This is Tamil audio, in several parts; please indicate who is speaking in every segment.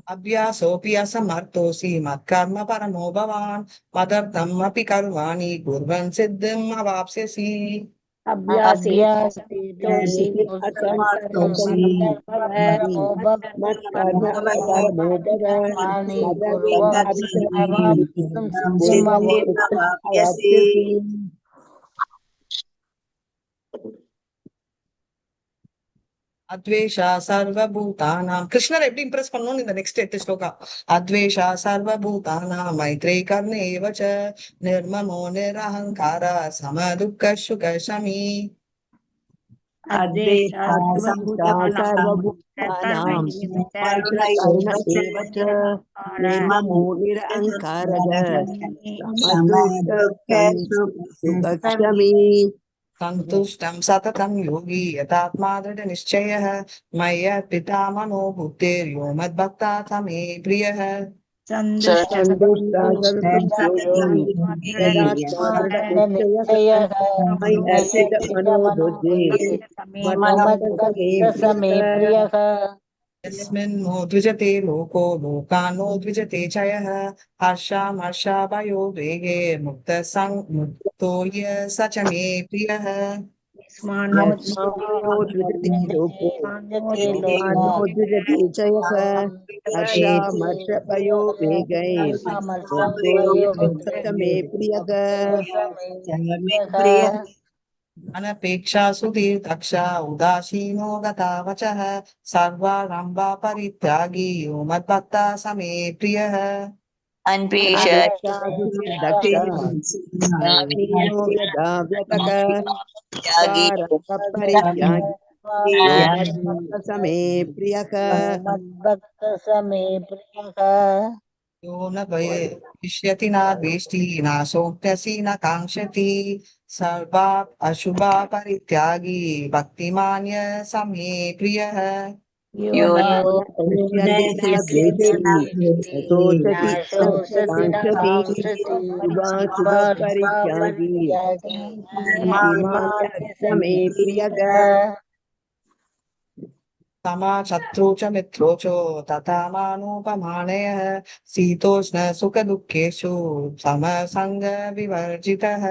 Speaker 1: अभ्यासोऽपि असमर्थोऽसि मत्कर्म परमो भवान् मदर्थम् अपि कर्माणि कुर्वन् सिद्धिम् अवाप्स्यसि। அத்வேஷா சர்வபூதானாம். கிருஷ்ணர் எப்படி இம்ப்ரெஸ் பண்ணணும்னு இந்த நெக்ஸ்ட் 8 ஸ்லோகா. அத்வேஷா சர்வபூதானாம் மைத்ரே கர்ணேவ ச நிர்மமோ நிரஹங்கார சமதுக்க சுக சமி. संतुष्टं सततं योगी यतात्मा दृढ़ निश्चयः मय्यर्पिता मनो बुद्धिर्यो मद्भक्ता स मे प्रियः। यस्मिन्नो द्विजते लोको लोकानो द्विजते च यः हर्षामर्षाभयो वेगे मुक्तो य स च मे प्रियः। अनपेक्षा सुधीर्दक्षा उदासीनो गतावचः सर्वारम्भा परित्यागी यो मद्भक्ता स मे प्रियः। यो न भविष्यति न द्वेष्टि न शोक्यसि न काङ्क्षति सर्वा अशुभा परित्यागी भक्तिमान्य स मे प्रियः। समा शत्रु च मित्रो च तथा मानोपमानयः शीतोष्ण सुख दुःखेषु समसंग विवर्जितः।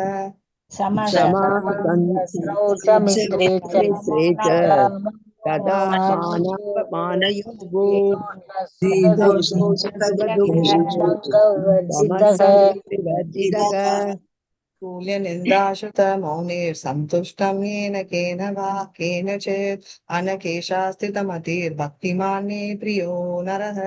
Speaker 1: तुल्य निंदाशुत मौने संतुष्टं येन केन वा केनचित् अनकेशा स्थितमतिर्भक्तिमान् मे प्रियो नरः।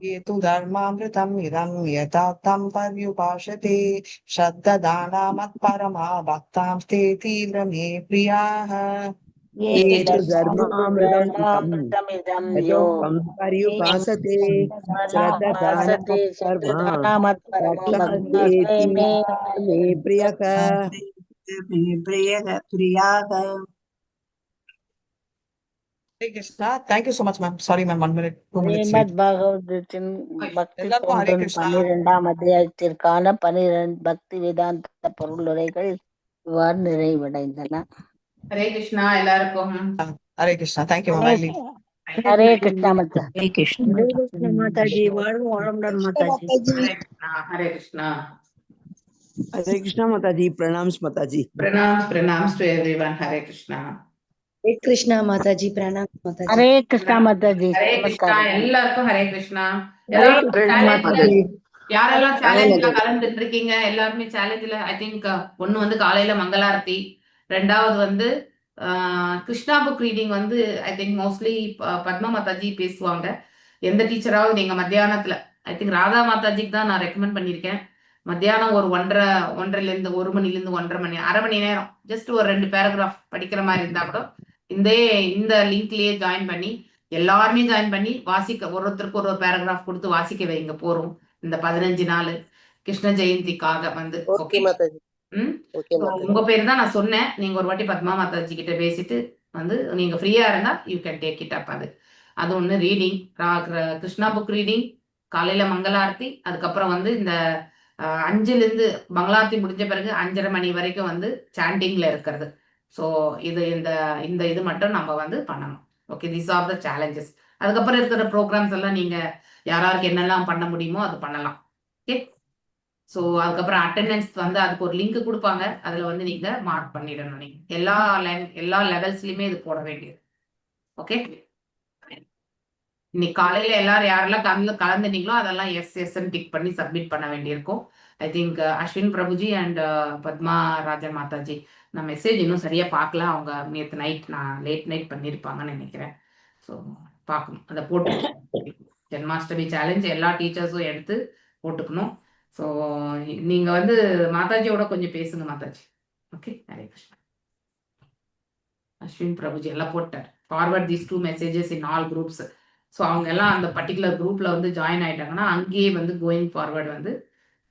Speaker 1: ये तु धर्मामृतम् इदं यथा तं पर्युपासते श्रद्धाना मत्परमा भक्तां ते तीव्र मे प्रियाः। Hare Krishna. Thank you so much, ma'am. Sorry, ma'am. 1 minute, 2 minutes.
Speaker 2: பகவதத்தின் பக்தி
Speaker 1: எல்லாருக்கும் ஹரே
Speaker 2: தோன்றும்
Speaker 1: கிருஷ்ணா.
Speaker 2: 12ஆம் அத்தியாயத்திற்கான 12 பக்தி வேதாந்த பொருளுரைகள் இவ்வாறு நிறைவடைந்தன.
Speaker 3: ஹரே கிருஷ்ணா எல்லாருக்கும்.
Speaker 1: Hare Krishna. Thank you, ma'am.
Speaker 2: Hare Krishna மாதா.
Speaker 4: ஹரே கிருஷ்ணா மாதாஜி. வாழ்வு வளமுடன் மாதாஜி.
Speaker 3: ஹரே கிருஷ்ணா.
Speaker 5: हरे कृष्णा माताजी. प्रणाम्स माताजी.
Speaker 3: Pranams to everyone. Hare Krishna.
Speaker 4: Hare Krishna Mataji. Pranam Mataji.
Speaker 2: Hare Krishna Mataji.
Speaker 3: Hare Krishna. எல்லாருக்கும் ஹரே கிருஷ்ணா. யாரெல்லாம் சேலஞ்ச்ல கலந்துட்டு இருக்கீங்க எல்லாருமே சேலஞ்ச்ல ஐ திங்க் ஒண்ணு வந்து காலையில மங்களாரத்தி, ரெண்டாவது வந்து கிருஷ்ணா புக் ரீடிங் வந்து I think mostly Padma Mataji பேசுவாங்க. எந்த டீச்சராவது நீங்க மத்தியானத்துல ஐ திங்க் ராதா மாதாஜிக்கு தான் நான் ரெக்கமெண்ட் பண்ணியிருக்கேன். மத்தியானம் ஒரு 1:30 1 மணிலேருந்து 1:30 மணி, அரை மணி நேரம் ஜஸ்ட் ஒரு 2 பேராகிராஃப் படிக்கிற மாதிரி இருந்தா கூட இந்த லிங்க்லயே ஜாயின் பண்ணி எல்லாருமே ஜாயின் பண்ணி வாசிக்க ஒருத்தருக்கு ஒரு பேராகிராஃப் கொடுத்து வாசிக்க வைங்க போறோம். இந்த 15 நாள் கிருஷ்ண ஜெயந்திக்காக வந்து உங்க பேர் தான் நான் சொன்னேன். நீங்க ஒரு வாட்டி பத்மா மாதாஜி கிட்ட பேசிட்டு வந்து நீங்க ஃப்ரீயா இருந்தா you can take it up. அது அது ஒன்று ரீடிங், கிருஷ்ணா புக் ரீடிங், காலையில் மங்களாரத்தி, அதுக்கப்புறம் வந்து இந்த 5லேருந்து மங்களாரத்தி முடிஞ்ச பிறகு 5:30 மணி வரைக்கும் வந்து சாண்டிங்கில் இருக்கிறது. ஸோ இது இந்த இந்த இது மட்டும் நம்ம வந்து பண்ணணும். Okay, these are the challenges. அதுக்கப்புறம் இருக்கிற ப்ரோக்ராம்ஸ் எல்லாம் நீங்கள் யாராருக்கு என்னெல்லாம் பண்ண முடியுமோ அது பண்ணலாம். ஓகே, ஸோ அதுக்கப்புறம் அட்டெண்டன்ஸ் வந்து அதுக்கு ஒரு லிங்க் கொடுப்பாங்க, அதில் வந்து நீங்கள் மார்க் பண்ணிடணும். நீங்கள் எல்லா லெவல்ஸ்லையுமே இது போட வேண்டியது. ஓகே, இன்னைக்கு காலையில் எல்லாரும் யாரெல்லாம் கலந்துனீங்களோ அதெல்லாம் எஸ்ன்னு டிக் பண்ணி சப்மிட் பண்ண வேண்டியிருக்கும். I think Ashwin Prabhuji and Padma Rajan Mataji, நான் மெசேஜ் இன்னும் சரியாக பார்க்கல, அவங்க நேற்று நைட் நான் லேட் நைட் பண்ணியிருப்பாங்கன்னு நினைக்கிறேன். ஸோ பார்க்கணும், அதை போட்டு ஜென்மாஷ்டமி சேலஞ்ச் எல்லா டீச்சர்ஸும் எடுத்து போட்டுக்கணும். ஸோ நீங்கள் வந்து மாதாஜியோட கொஞ்சம் பேசுங்க மாதாஜி. ஓகே, ஹரே கிருஷ்ணா. அஸ்வின் பிரபுஜி எல்லாம் போட்டார், forward these 2 messages in all groups. So அவங்க எல்லாம் அந்த பர்டிகுலர் குரூப்ல வந்து ஜாயின் ஆயிட்டாங்கன்னா அங்கேயே வந்து கோயிங் ஃபார்வர்ட் வந்து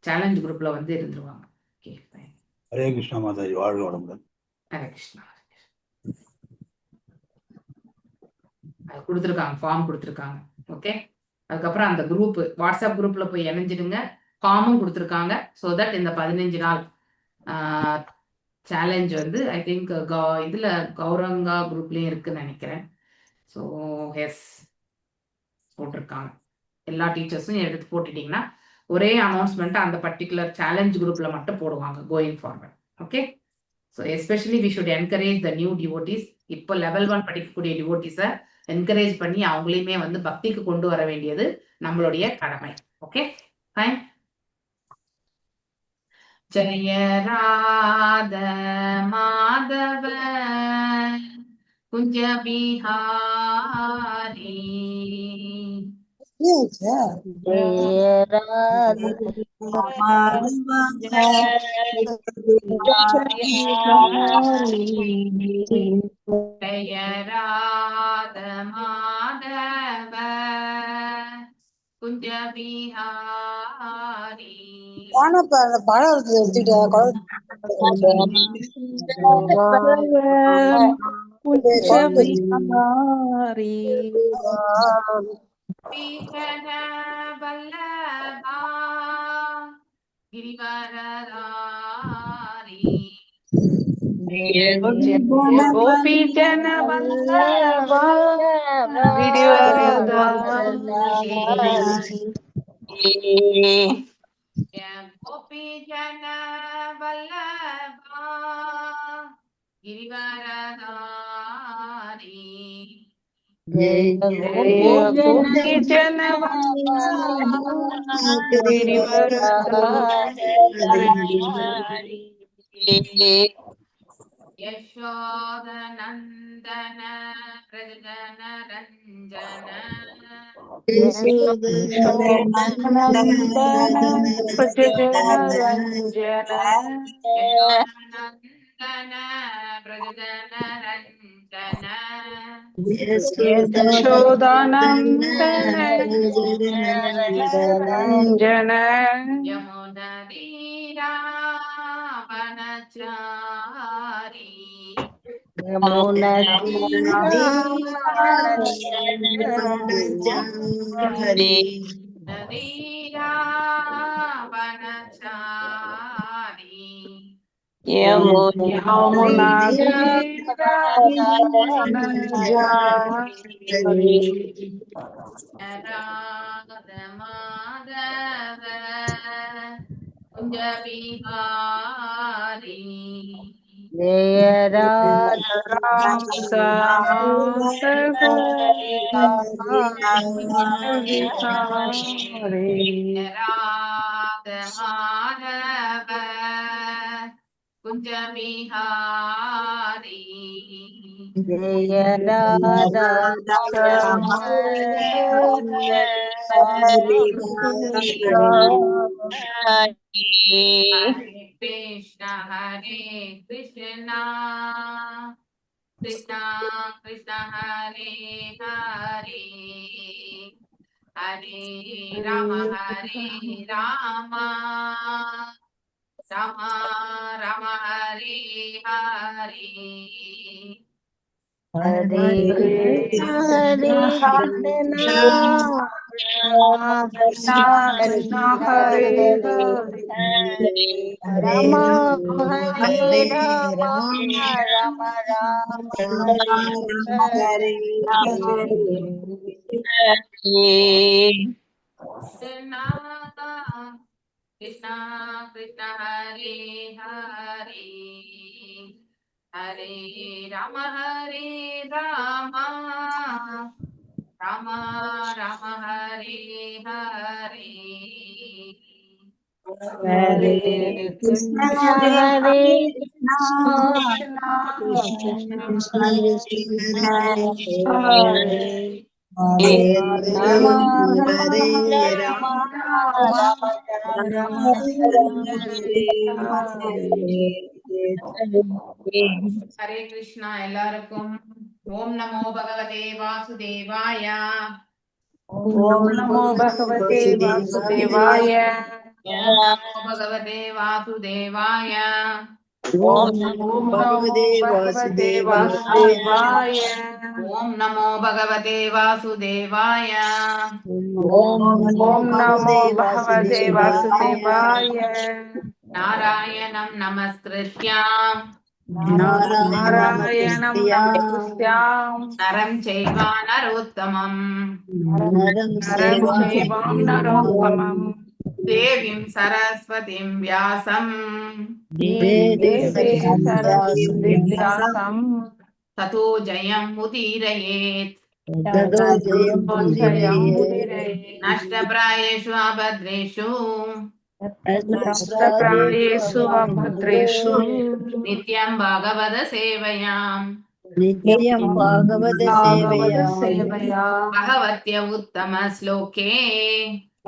Speaker 3: சேலஞ்ச் குரூப்ல வந்து இருந்துருவாங்க. ஓகே,
Speaker 6: ஹரே கிருஷ்ணா மாதாஜி, வாழ்க வளமுடன்.
Speaker 3: ஹரே கிருஷ்ணா. அது கொடுத்துருக்காங்க, ஃபார்ம் கொடுத்துருக்காங்க. ஓகே, அதுக்கப்புறம் அந்த குரூப் வாட்ஸ்அப் குரூப்ல போய் இணைஞ்சிடுங்க, ஃபார்மும் கொடுத்துருக்காங்க. ஸோ தட் இந்த 15 நாள் சேலஞ்ச் வந்து ஐ திங்க் இதுல கௌரங்கா குரூப்லயும் இருக்குன்னு நினைக்கிறேன். ஸோ எஸ் போட்டிருக்காங்க, எல்லா டீச்சர்ஸும் எடுத்து போட்டுட்டீங்கன்னா ஒரே அனௌன்ஸ்மெண்ட் அந்த பர்டிகுலர் சேலஞ்ச் குரூப்ல மட்டும் போடுவாங்க going forward. Okay, so especially we should encourage the new devotees. இப்போ லெவல் 1 படிக்கக்கூடிய டிவோட்டிஸை என்கரேஜ் பண்ணி அவங்களையுமே வந்து பக்திக்கு கொண்டு வர வேண்டியது நம்மளுடைய கடமை. Okay, fine. ஜெய ராத மாதவ குஞ்ச பிஹாரி
Speaker 2: ஜெய ராதே
Speaker 3: ஜெய ராத மாதவ குஞ்ச பிஹாரி
Speaker 1: பழம் எடுத்துக்கிட்டேன்
Speaker 3: பீஷண வல்லபா கிரிவரதாரி
Speaker 7: கோபி ஜன வல்லபா
Speaker 3: கோபி ஜன வல்லபா கிரிவரதாரி
Speaker 7: கோபி ஜன
Speaker 3: யசோத நந்தன பிரஜன ரஞ்சன யசோதநந்தன பிரஜன ரஞ்சன
Speaker 7: யசோதானந்தன ரஞ்சன
Speaker 3: யமுனதீராவனச்சாரி நதீராவனச்சாரி
Speaker 7: யமுனா
Speaker 3: ராத மாதவ குஞ்ச பிஹாரி
Speaker 2: ஜெய ராதே
Speaker 3: ராத மாதவ குஞ்ச பிஹாரி
Speaker 2: ஜெய Radha
Speaker 3: Hare Krishna Krishna Krishna Hare Hare Hare Rama Rama Rama Hare Hare
Speaker 2: Hare Krishna Hare Krishna
Speaker 7: Krishna Krishna Hare Hare
Speaker 2: Rama Hare Rama Rama Rama Hare Hare
Speaker 3: Krishna Krishna Krishna Hare Hare Hare Rama Rama Rama Hare Hare
Speaker 7: Hare
Speaker 2: Krishna
Speaker 7: Krishna
Speaker 2: Hare
Speaker 7: Krishna
Speaker 2: Krishna
Speaker 7: Krishna
Speaker 2: Hare
Speaker 7: Rama
Speaker 2: Hare Rama Rama Rama
Speaker 3: Hare Krishna எல்லாருக்கும் ஓம் நமோ பகவதே வாசுதேவாய
Speaker 7: Om Namo Bhagavate Vasudevaya
Speaker 3: ஓம் நமோ பகவதே வாசுதேவாய
Speaker 5: Om
Speaker 7: Om Namo Bhagavate Vasudevaya
Speaker 3: ஓம் நமோ பகவதே வாசுதேவாய
Speaker 7: Om Namo Bhagavate Vasudevaya
Speaker 3: நாராயணம் நமஸ்கிருத்யாம்
Speaker 7: Narayanam Namaskrityam
Speaker 3: நரம் செய்வா நரோத்தமம்
Speaker 7: Naram Chevam Narottamam
Speaker 3: தேவிம் சரஸ்வதிம் வியாசம்
Speaker 7: Devi Saraswati Vyasam
Speaker 3: ததோ ஜயம் உதீரயேத்
Speaker 7: Jayam Mudire
Speaker 3: நஷ்டப்ராயேஷு அபத்ரேஷு
Speaker 7: Prayesu Abhadreshu
Speaker 3: நித்யம் பாகவத சேவையாம்
Speaker 7: Bhagavata Sevaya
Speaker 3: பகவத்ய உத்தம ஸ்லோகே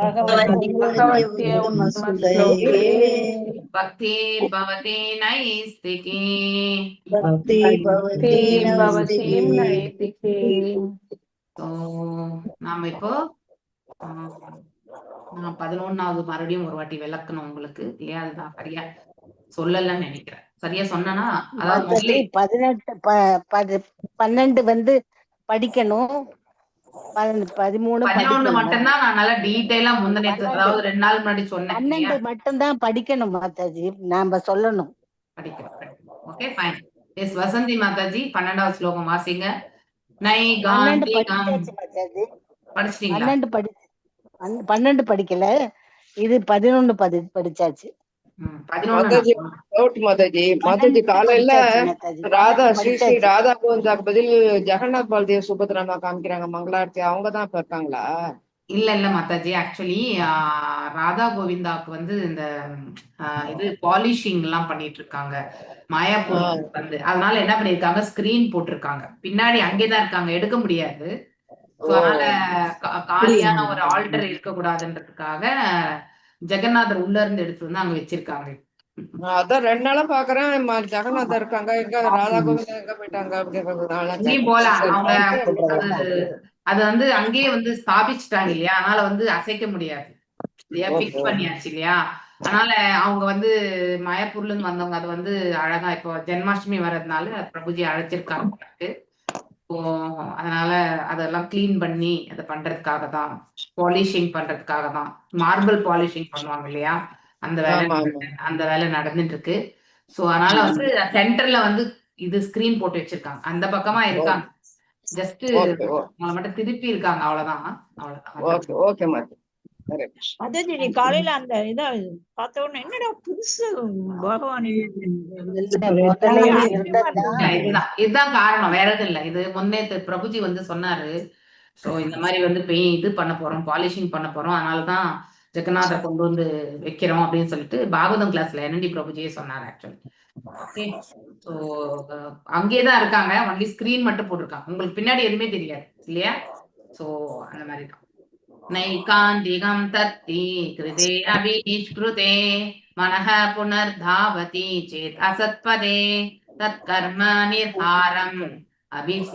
Speaker 7: Bhagavatya Uttama-sloke
Speaker 3: பக்திர் பவதி நைஸ்திகி
Speaker 7: Bhakti Bhavati Naitike.
Speaker 3: ஸோ நாம இப்போ நான் 11வது மறுபடியும் ஒரு வாட்டி விளக்கணும் உங்களுக்கு இல்லையா? அதுதான் சரியா சொல்லலன்னு நினைக்கிறேன். சரியா சொன்னா அதாவது முதல்ல
Speaker 2: 12 படிக்கணும் 13
Speaker 3: 11 மட்டும்தான் நான் நல்லா டீடைலா முந்தினேத்து அதாவது 2 நாள் முன்னாடி சொன்னேன் இல்லையா?
Speaker 2: 12 மட்டும்தான் படிக்கணும் மாதாஜி, நாம சொல்லணும்.
Speaker 3: படிக்கிறேன். Okay fine. S Vasanthi Mataji 12வது ஸ்லோகம் வாசிங்க. நை
Speaker 2: 12
Speaker 3: காந்தி
Speaker 2: படிச்சாச்சு மாதாஜி.
Speaker 3: படிச்சிட்டீங்களா?
Speaker 2: 12 படிக்கல, இது 11 படிச்சாச்சு.
Speaker 5: மாதாஜி டவுட் மாதாஜி. மாதாஜி காலையில ராதா ஸ்ரீ ஸ்ரீ ராதா கோவிந்தாக்கு பதில் ஜெகநாத் பல்தேவ் சுபத்ராமா காமிக்கிறாங்க மங்களாரத்தி. அவங்கதான் இப்ப இருக்காங்களா?
Speaker 3: இல்ல மாதாஜி, ஆக்சுவலி ராதா கோவிந்தாக்கு வந்து இந்த இது பாலிஷிங் எல்லாம் பண்ணிட்டு இருக்காங்க மாயாப்பூர் வந்து. அதனால என்ன பண்ணிருக்காங்க, ஸ்கிரீன் போட்டிருக்காங்க. பின்னாடி அங்கேதான் இருக்காங்க, எடுக்க முடியாது. அதனால காலியான ஒரு ஆல்டர் இருக்க கூடாதுன்றதுக்காக ஜெகநாதர் உள்ள இருந்து எடுத்து வந்து அங்க வச்சிருக்காங்க.
Speaker 5: அதான் 2 நாளா பாக்குறேன் ஜெகநாதர் இருக்காங்க, எங்க ராதா கோவிந்தா எங்க போயிட்டாங்க அப்படின்றதுனால
Speaker 3: அங்கேயும் போலாம் அவங்க. அது வந்து அங்கேயே வந்து ஸ்தாபிச்சுட்டாங்க இல்லையா, அதனால வந்து அசைக்க முடியாது இல்லையா, பிக்ஸ் பண்ணியாச்சு இல்லையா. அதனால அவங்க வந்து மாயாப்பூர்ல இருந்து வந்தவங்க அது வந்து அழகா இப்போ ஜென்மாஷ்டமி வர்றதுனால பிரபுஜி அழைச்சிருக்காங்க. இப்போ அதனால அதெல்லாம் கிளீன் பண்ணி அதை பண்றதுக்காக தான், பாலிஷிங் பண்றதுக்காக தான். மார்பிள் பாலிஷிங் பண்ணுவாங்க இல்லையா, அந்த வேலை நடந்துட்டு இருக்கு. சோ அதனால வந்து சென்டர்ல வந்து இது ஸ்கிரீன் போட்டு வச்சிருக்காங்க, அந்த பக்கமா இருக்காங்க. ஜஸ்ட் உங்களை மட்டும் திருப்பி இருக்காங்க, அவ்வளவுதான்.
Speaker 4: அதாவது நீ காலையில அந்த இத பார்த்த உடனே என்னடா புதுசு பகவான்
Speaker 3: இதுதான் காரணம், வேற எதுவும் இல்ல. இது முன்னேத்து பிரபுஜி வந்து சொன்னாரு. சோ இந்த மாதிரி வந்து இது பண்ண போறோம், பாலிஷிங் பண்ண போறோம், அதனாலதான் ஜெகநாதர் கொண்டு வந்து வைக்கிறோம் அப்படின்னு சொல்லிட்டு பாகவதம் கிளாஸ்ல என்என்டி பிரபுஜியே சொன்னாரு ஆக்சுவலி. ஓகே, ஸோ அங்கேதான் இருக்காங்க, ஒன்லி ஸ்கிரீன் மட்டும் போட்டிருக்காங்க, உங்களுக்கு பின்னாடி எதுவுமே தெரியாது இல்லையா. ஸோ அந்த மாதிரி தான். நைகாந்திகம் தத்தி கிருதே அபிஷ்கிருதே மனஹ புனர்தாவதி சேத் அசத்பதே தத் கர்ம நிர்ஹாரம்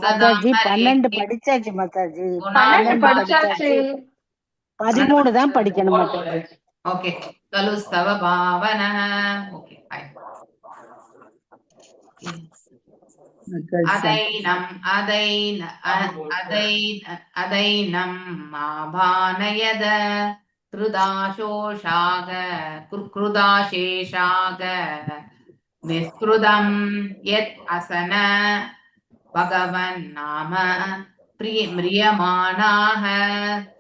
Speaker 2: மாதாஜி 12 படிச்சாச்சு மாதாஜி.
Speaker 7: 12 படிச்சாச்சு,
Speaker 2: 13 தான் படிக்கணும் மாதாஜி.
Speaker 3: ஓகே, கலுஸ்தவ பாவன. ஓகே, अदैनं माभानयद कृदाशेषाग निष्कृतं यत् असन भगवन्नाम म्रियमाणाः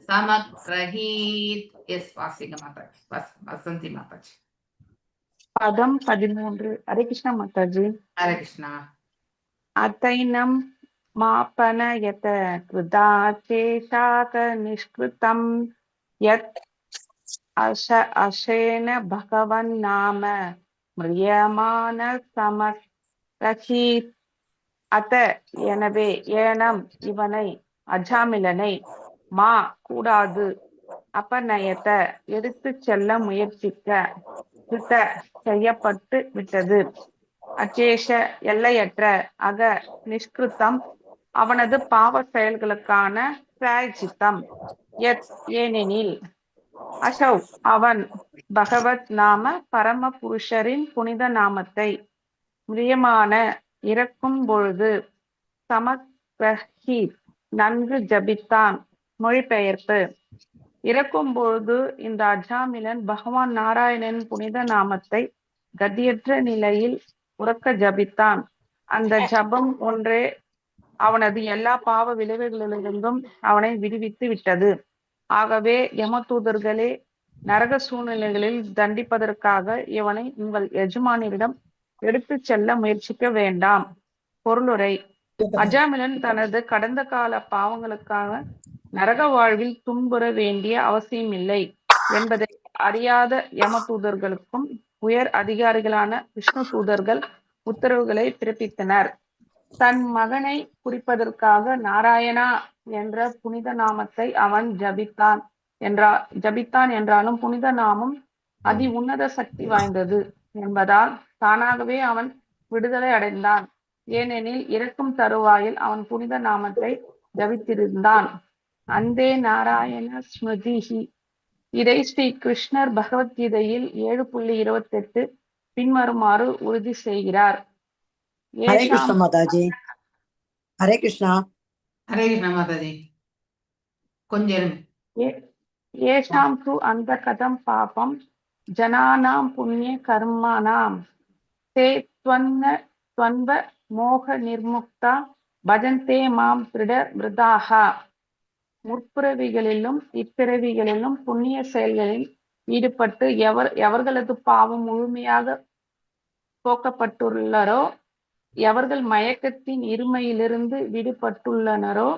Speaker 3: समग्रहीत्. Yes, வாசிங்க மாதாஜி. வசந்தி மாதாஜி.
Speaker 7: பதம் 13. ஹரே கிருஷ்ணா மாதாஜி.
Speaker 3: ஹரே கிருஷ்ணா.
Speaker 7: அதைனம் மாபனயத கிருதாசேஷாக நிஷ்கிருதம் யத் அசேன பகவன் நாம மிரியமான சமரஹீத். அத எனவே ஏனம் இவனை அஜாமிலனை மா கூடாது அபநயத்த எடுத்துச் செல்ல முயற்சிக்க கிருத செய்யப்பட்டு விட்டது அச்சேஷ எல்லையற்ற அக நிஷ்கிருத்தம் அவனது பாவ செயல்களுக்கான பிராயச்சித்தம் யத் ஏனெனில் அசௌ அவன் பகவத் நாம பரம புருஷரின் புனித நாமத்தை பிரியமான இறக்கும் பொழுது சமக்ரஹீத் நன்கு ஜபித்தான். மொழிபெயர்ப்பு: இறக்கும் பொழுது இந்த அஜாமிலன் பகவான் நாராயணன் புனித நாமத்தை கதியற்ற நிலையில் உறக்க ஜபித்தான். அந்த ஜபம் ஒன்றே அவனது எல்லா பாவ விளைவுகளிலிருந்தும் அவனை விடுவித்து விட்டது. ஆகவே யமதூதர்களே, நரக சூழ்நிலைகளில் தண்டிப்பதற்காக இவனை உங்கள் எஜமானியிடம் எடுத்துச் செல்ல முயற்சிக்க வேண்டாம். பொருளுரை: அஜாமிலன் தனது கடந்த கால பாவங்களுக்காக நரக வாழ்வில் துன்புற வேண்டிய அவசியமில்லை என்பதை அறியாத யமதூதர்களுக்கும் உயர் அதிகாரிகளான விஷ்ணு தூதர்கள் உத்தரவுகளை பிறப்பித்தனர். தன் மகனை குறிப்பதற்காக நாராயணா என்ற புனித நாமத்தை அவன் ஜபித்தான் என்றாலும் புனித நாமம் அதி உன்னத சக்தி வாய்ந்தது என்பதால் தானாகவே அவன் விடுதலை அடைந்தான். ஏனெனில் இறக்கும் தருவாயில் அவன் புனித நாமத்தை ஜபித்திருந்தான். அந்தே நாராயண ஸ்மிருதிஹி. இதை ஸ்ரீ கிருஷ்ணர் பகவத்கீதையில் 7.28 பின்வருமாறு உறுதி செய்கிறார்.
Speaker 8: ஹரே கிருஷ்ணா மாதாஜி. ஹரே கிருஷ்ணா.
Speaker 3: ஹரே கிருஷ்ணா மாதாஜி. கொஞ்சம்
Speaker 7: ஏஷாம் து அந்த கதம் பாபம் ஜனானாம் புண்ணிய கர்மானாம் தே துவன்வ மோக நிர்முக்தா பஜந்தே மாம் திருட விருதாகா. முற்பிறவிகளிலும் இப்பிறவிகளிலும் புண்ணிய செயல்களில் ஈடுபட்டு எவர்களது பாவம் முழுமையாக போக்கப்பட்டுள்ளரோ, எவர்கள் மயக்கத்தின் இருமையிலிருந்து விடுபட்டுள்ளனரோ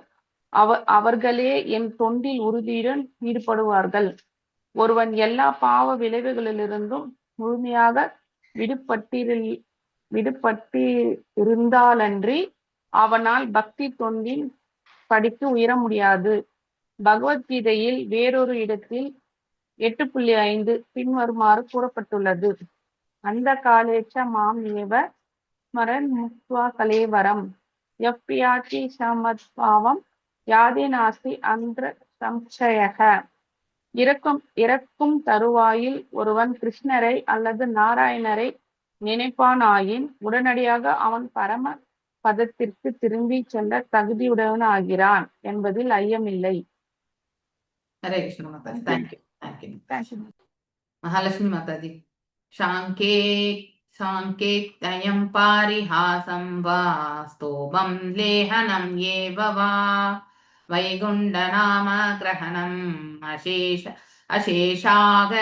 Speaker 7: அவர்களே என் தொண்டில் உறுதியுடன் ஈடுபடுவார்கள். ஒருவன் எல்லா பாவ விளைவுகளிலிருந்தும் முழுமையாக விடுபட்டிருந்தாலன்றி அவனால் பக்தி தொண்டின் படித்து உயர முடியாது. பகவத்கீதையில் வேறொரு இடத்தில் 8.5 பின்வருமாறு கூறப்பட்டுள்ளது. அந்த காலேச்ச மாம் ஏவ ஸ்மரன் முக்த்வா கலேவரம் யப்யாதி சமத்பாவம் யாதி நாஸ்தி அந்திர சம்சயக. இறக்கும் தருவாயில் ஒருவன் கிருஷ்ணரை அல்லது நாராயணரை நினைப்பானாயின் உடனடியாக அவன் பரம பதத்திற்கு திரும்பி செல்ல தகுதியுடையவனாகிறான் என்பதில் ஐயமில்லை.
Speaker 3: ஹரே கிருஷ்ண மாதாஜி. தேங்க்யூ. மகாலட்சுமி மாதாஜி. சாங்கேயம் பாரிஹாசம் வா ஸ்தோபம் லேஹனம் ஏவ வா வைகுண்ட நாம கிரஹணம் அசேஷாக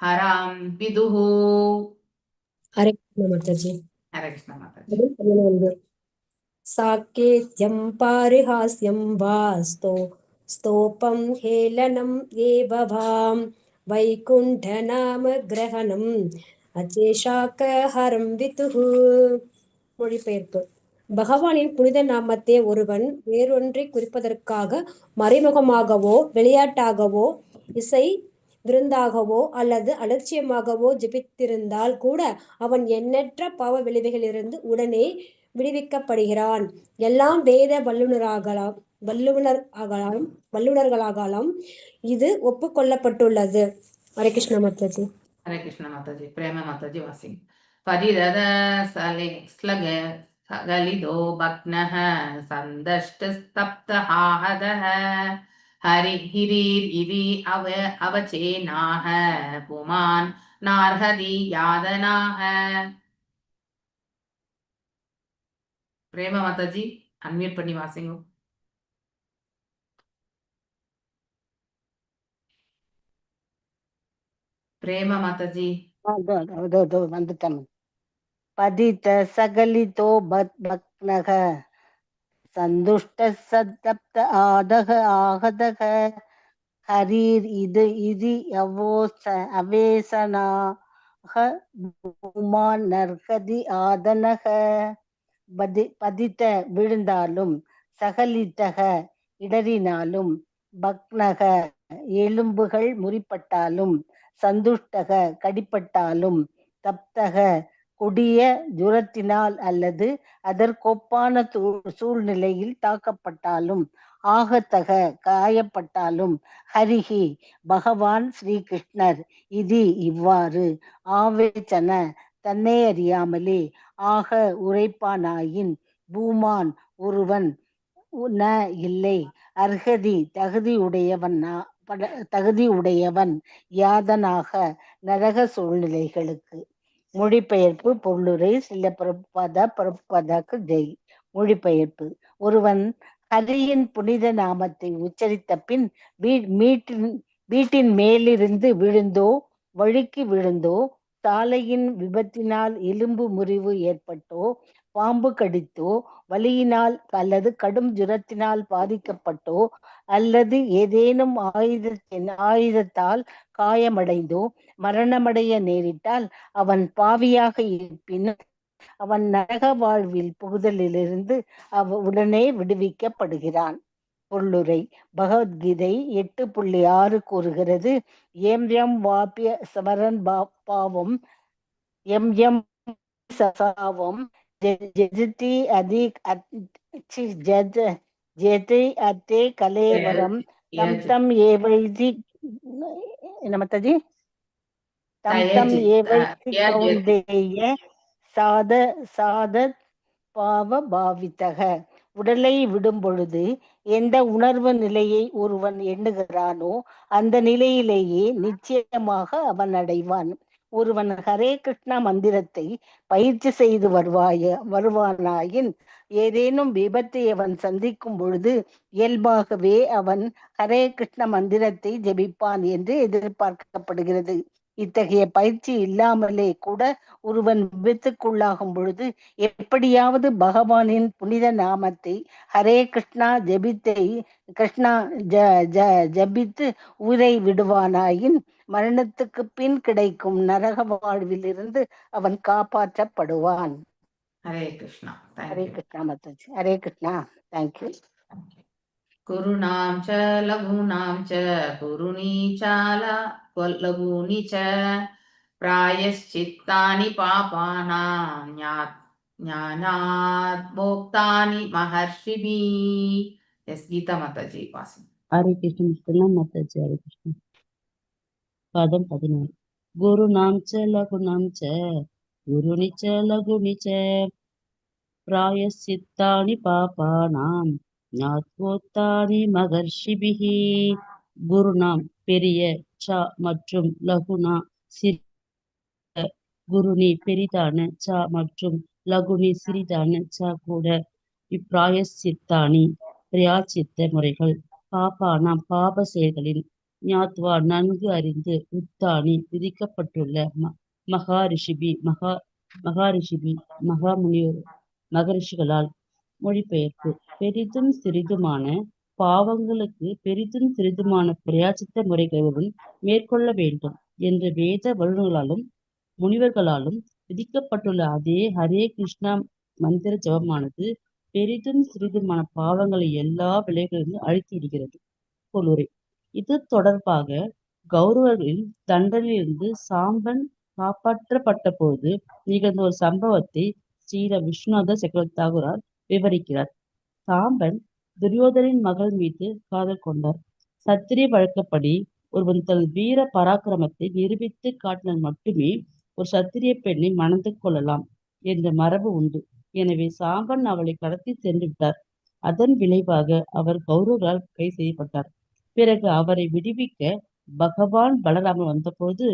Speaker 3: ஹராம் விதுஹு.
Speaker 9: ஹரே கிருஷ்ண மாதாஜி.
Speaker 3: ஹரே கிருஷ்ண மாதாஜி.
Speaker 9: சாக்கேத்யம் பாரிஹாஸ்யம் வா ஸ்தோபம் ஹேளனம் ஏவ வாம் வைகுண்ட நாம கிரஹணம் அச்சேஷாக ஹரம் விதுஹு. மொழிபெயர்ப்பு: பகவானின் புனித நாமத்தை ஒருவன் வேறொன்றை குறிப்பதற்காக மறைமுகமாகவோ விளையாட்டாகவோ இசை விருந்தாகவோ அல்லது அலட்சியமாகவோ ஜபித்திருந்தால் கூட அவன் எண்ணற்ற பாவ விளைவுகளிலிருந்து உடனே விடுவிக்கப்படுகிறான். எல்லாம் வேத வல்லுநர்களாகலாம் இது ஒப்புக்கொள்ளப்பட்டுள்ளது. ஹரே கிருஷ்ண மாதாஜி.
Speaker 3: ஹரே கிருஷ்ண மாதாஜி. பிரேம மாதாஜி வாசிங். பரிதத गलितो भग्नः सन्दष्टस्तप्तहाहदः हिरीरिति अवचेनाः पुमान् नार्हति यादनाः. பிரேமா மாதாஜி அன்மியூட் பண்ணி வாசிங்க. பிரேமா மாதாஜி.
Speaker 2: வந்துட்டேன். பதித சகலிதோ பக்னக சந்துஷ்ட சத்தப்த ஆதக ஆகதக ஹரீர் இது அவேசனாக பூமான் நர்கதி ஆதனக. பதித்த விழுந்தாலும், சகலித்தக இடறினாலும், பக்னக எலும்புகள் முறிப்பட்டாலும், சந்துஷ்டக கடிப்பட்டாலும், தப்தக கொடிய ஜுரத்தினால் அல்லது அதற்கொப்பான சூழ்நிலையில் தாக்கப்பட்டாலும், ஆகத்தக காயப்பட்டாலும், ஹரிஹி பகவான் ஸ்ரீகிருஷ்ணர் இது இவ்வாறு ஆவேச்சன தன்னை அறியாமலே ஆக உரைப்பானாயின் பூமான் ஒருவன் ந இல்லை அர்ஹதி தகுதியுடையவன் யாதனாக நரக சூழ்நிலைகளுக்கு. மொழிபெயர்ப்பு பொருளுரை சில பிரபுபதக்கு ஜெய். மொழிபெயர்ப்பு: ஒருவன் ஹரியின் புனித நாமத்தை உச்சரித்த பின் வீட்டின் மேலிருந்து விழுந்தோ, வழுக்கி விழுந்தோ, சாலையின் விபத்தினால் எலும்பு முறிவு ஏற்பட்டோ, பாம்பு கடித்தோ, வலியினால் அல்லது கடும் ஜுரத்தினால் பாதிக்கப்பட்டோ, அல்லது ஏதேனும் ஆயுதத்தால் காயமடைந்தோ மரணமடைய நேரிட்டால் அவன் பாவியாக இருப்பின் அவன் நரக வாழ்வில் புகுதலிலிருந்து உடனே விடுவிக்கப்படுகிறான். பொருளுரை: பகவத்கீதை 8.6 கூறுகிறது, எம் வாபிய சமரன் பாவம் எம் சசாவம் ஜெஜதி ஜெதை அத்தே கலேவரம் தம் தம் ஏவைதி நமதஜி தம் ஏவைதி கௌந்தேய சாத பாவ பாவித்தக. உடலை விடும் பொழுது எந்த உணர்வு நிலையை ஒருவன் எண்ணுகிறானோ அந்த நிலையிலேயே நிச்சயமாக அவன் அடைவான். ஒருவன் ஹரே கிருஷ்ணா மந்திரத்தை பயிற்சி செய்து வருவானாயின் ஏதேனும் விபத்தை அவன் சந்திக்கும் பொழுது இயல்பாகவே அவன் ஹரே கிருஷ்ண மந்திரத்தை ஜெபிப்பான் என்று எதிர்பார்க்கப்படுகிறது. இத்தகைய பயிற்சி இல்லாமலே கூட ஒருவன் விபத்துக்குள்ளாகும் பொழுது எப்படியாவது பகவானின் புனித நாமத்தை ஹரே கிருஷ்ணா ஜபித்து உயிரை விடுவானாயின் மரணத்துக்கு பின் கிடைக்கும் நரக வாழ்விலிருந்து அவன் காப்பாற்றப்படுவான்.
Speaker 3: ஹரே கிருஷ்ணா.
Speaker 2: ஹரே கிருஷ்ணா மாதாஜி. ஹரே கிருஷ்ணா. தேங்க்யூ.
Speaker 3: குருணாம் ச லகுணாம் ச குருநீச்சால லகுனி ச பிராயஷ்சித்தானி பாபானாம் ஞானாத் மோக்தானி மஹர்ஷிபி. எஸ் கீதா மாதாஜி வாசி.
Speaker 10: ஹரே கிருஷ்ணா மாதாஜி. ஹரே கிருஷ்ணா. பதம் 16. குருணாம் ச லகுணாம் ச குருனி ச லகுனி ச பிராயஷ்சித்தானி பாபானாம் ஞாத்வோத்தானி மகர்ஷிபிஹி. குருநாம் பெரிய, ச மற்றும் லகுனா சிறிய. குருனி பெரிதான, ச மற்றும் லகுனி சிறிதான, ச கூட. இப்பிராயசித்தானி பிராயச்சித்த முறைகள். பாபானாம் பாப செயல்களின். ஞாத்வா நன்கு அறிந்து. உத்தானி விதிக்கப்பட்டுள்ள. மகாரிஷிபி மகாமுனியோர் மகரிஷிகளால். மொழிபெயர்ப்பு: பெரிதும் சிறிதுமான பாவங்களுக்கு பெரிதும் சிறிதுமான பிராயச்சித்த முறைகளுடன் மேற்கொள்ள வேண்டும் என்ற வேத வல்லுநர்களாலும் முனிவர்களாலும் விதிக்கப்பட்டுள்ள அதே ஹரே கிருஷ்ணா மந்திர ஜபமானது பெரிதும் சிறிதுமான பாவங்களை எல்லா விலைகளிலும் அழித்திடுகிறது. பொருளுரை: இது தொடர்பாக கௌரவர்களின் தண்டனையிலிருந்து சாம்பன் காப்பாற்றப்பட்ட போது நிகழ்ந்த ஒரு சம்பவத்தை ஸ்ரீல விஸ்வநாத சக்கரவர்த்தி தாகூரார் விவரிக்கிறார். சாம்பன் துரியோதனின் மகள் மீது காதல் கொண்டார். சத்திரிய வழக்கப்படி ஒருவன் தன் வீர பராக்கிரமத்தை நிரூபித்து காட்டினால் மட்டுமே ஒரு சத்திரிய பெண்ணை மணந்து கொள்ளலாம் என்ற மரபு உண்டு. எனவே சாம்பன் அவளை கடத்தி சென்று விட்டார். அதன் விளைவாக அவர் கௌரவரால் கைது செய்யப்பட்டார். பிறகு அவரை விடுவிக்க பகவான் பலராமன் வந்தபோது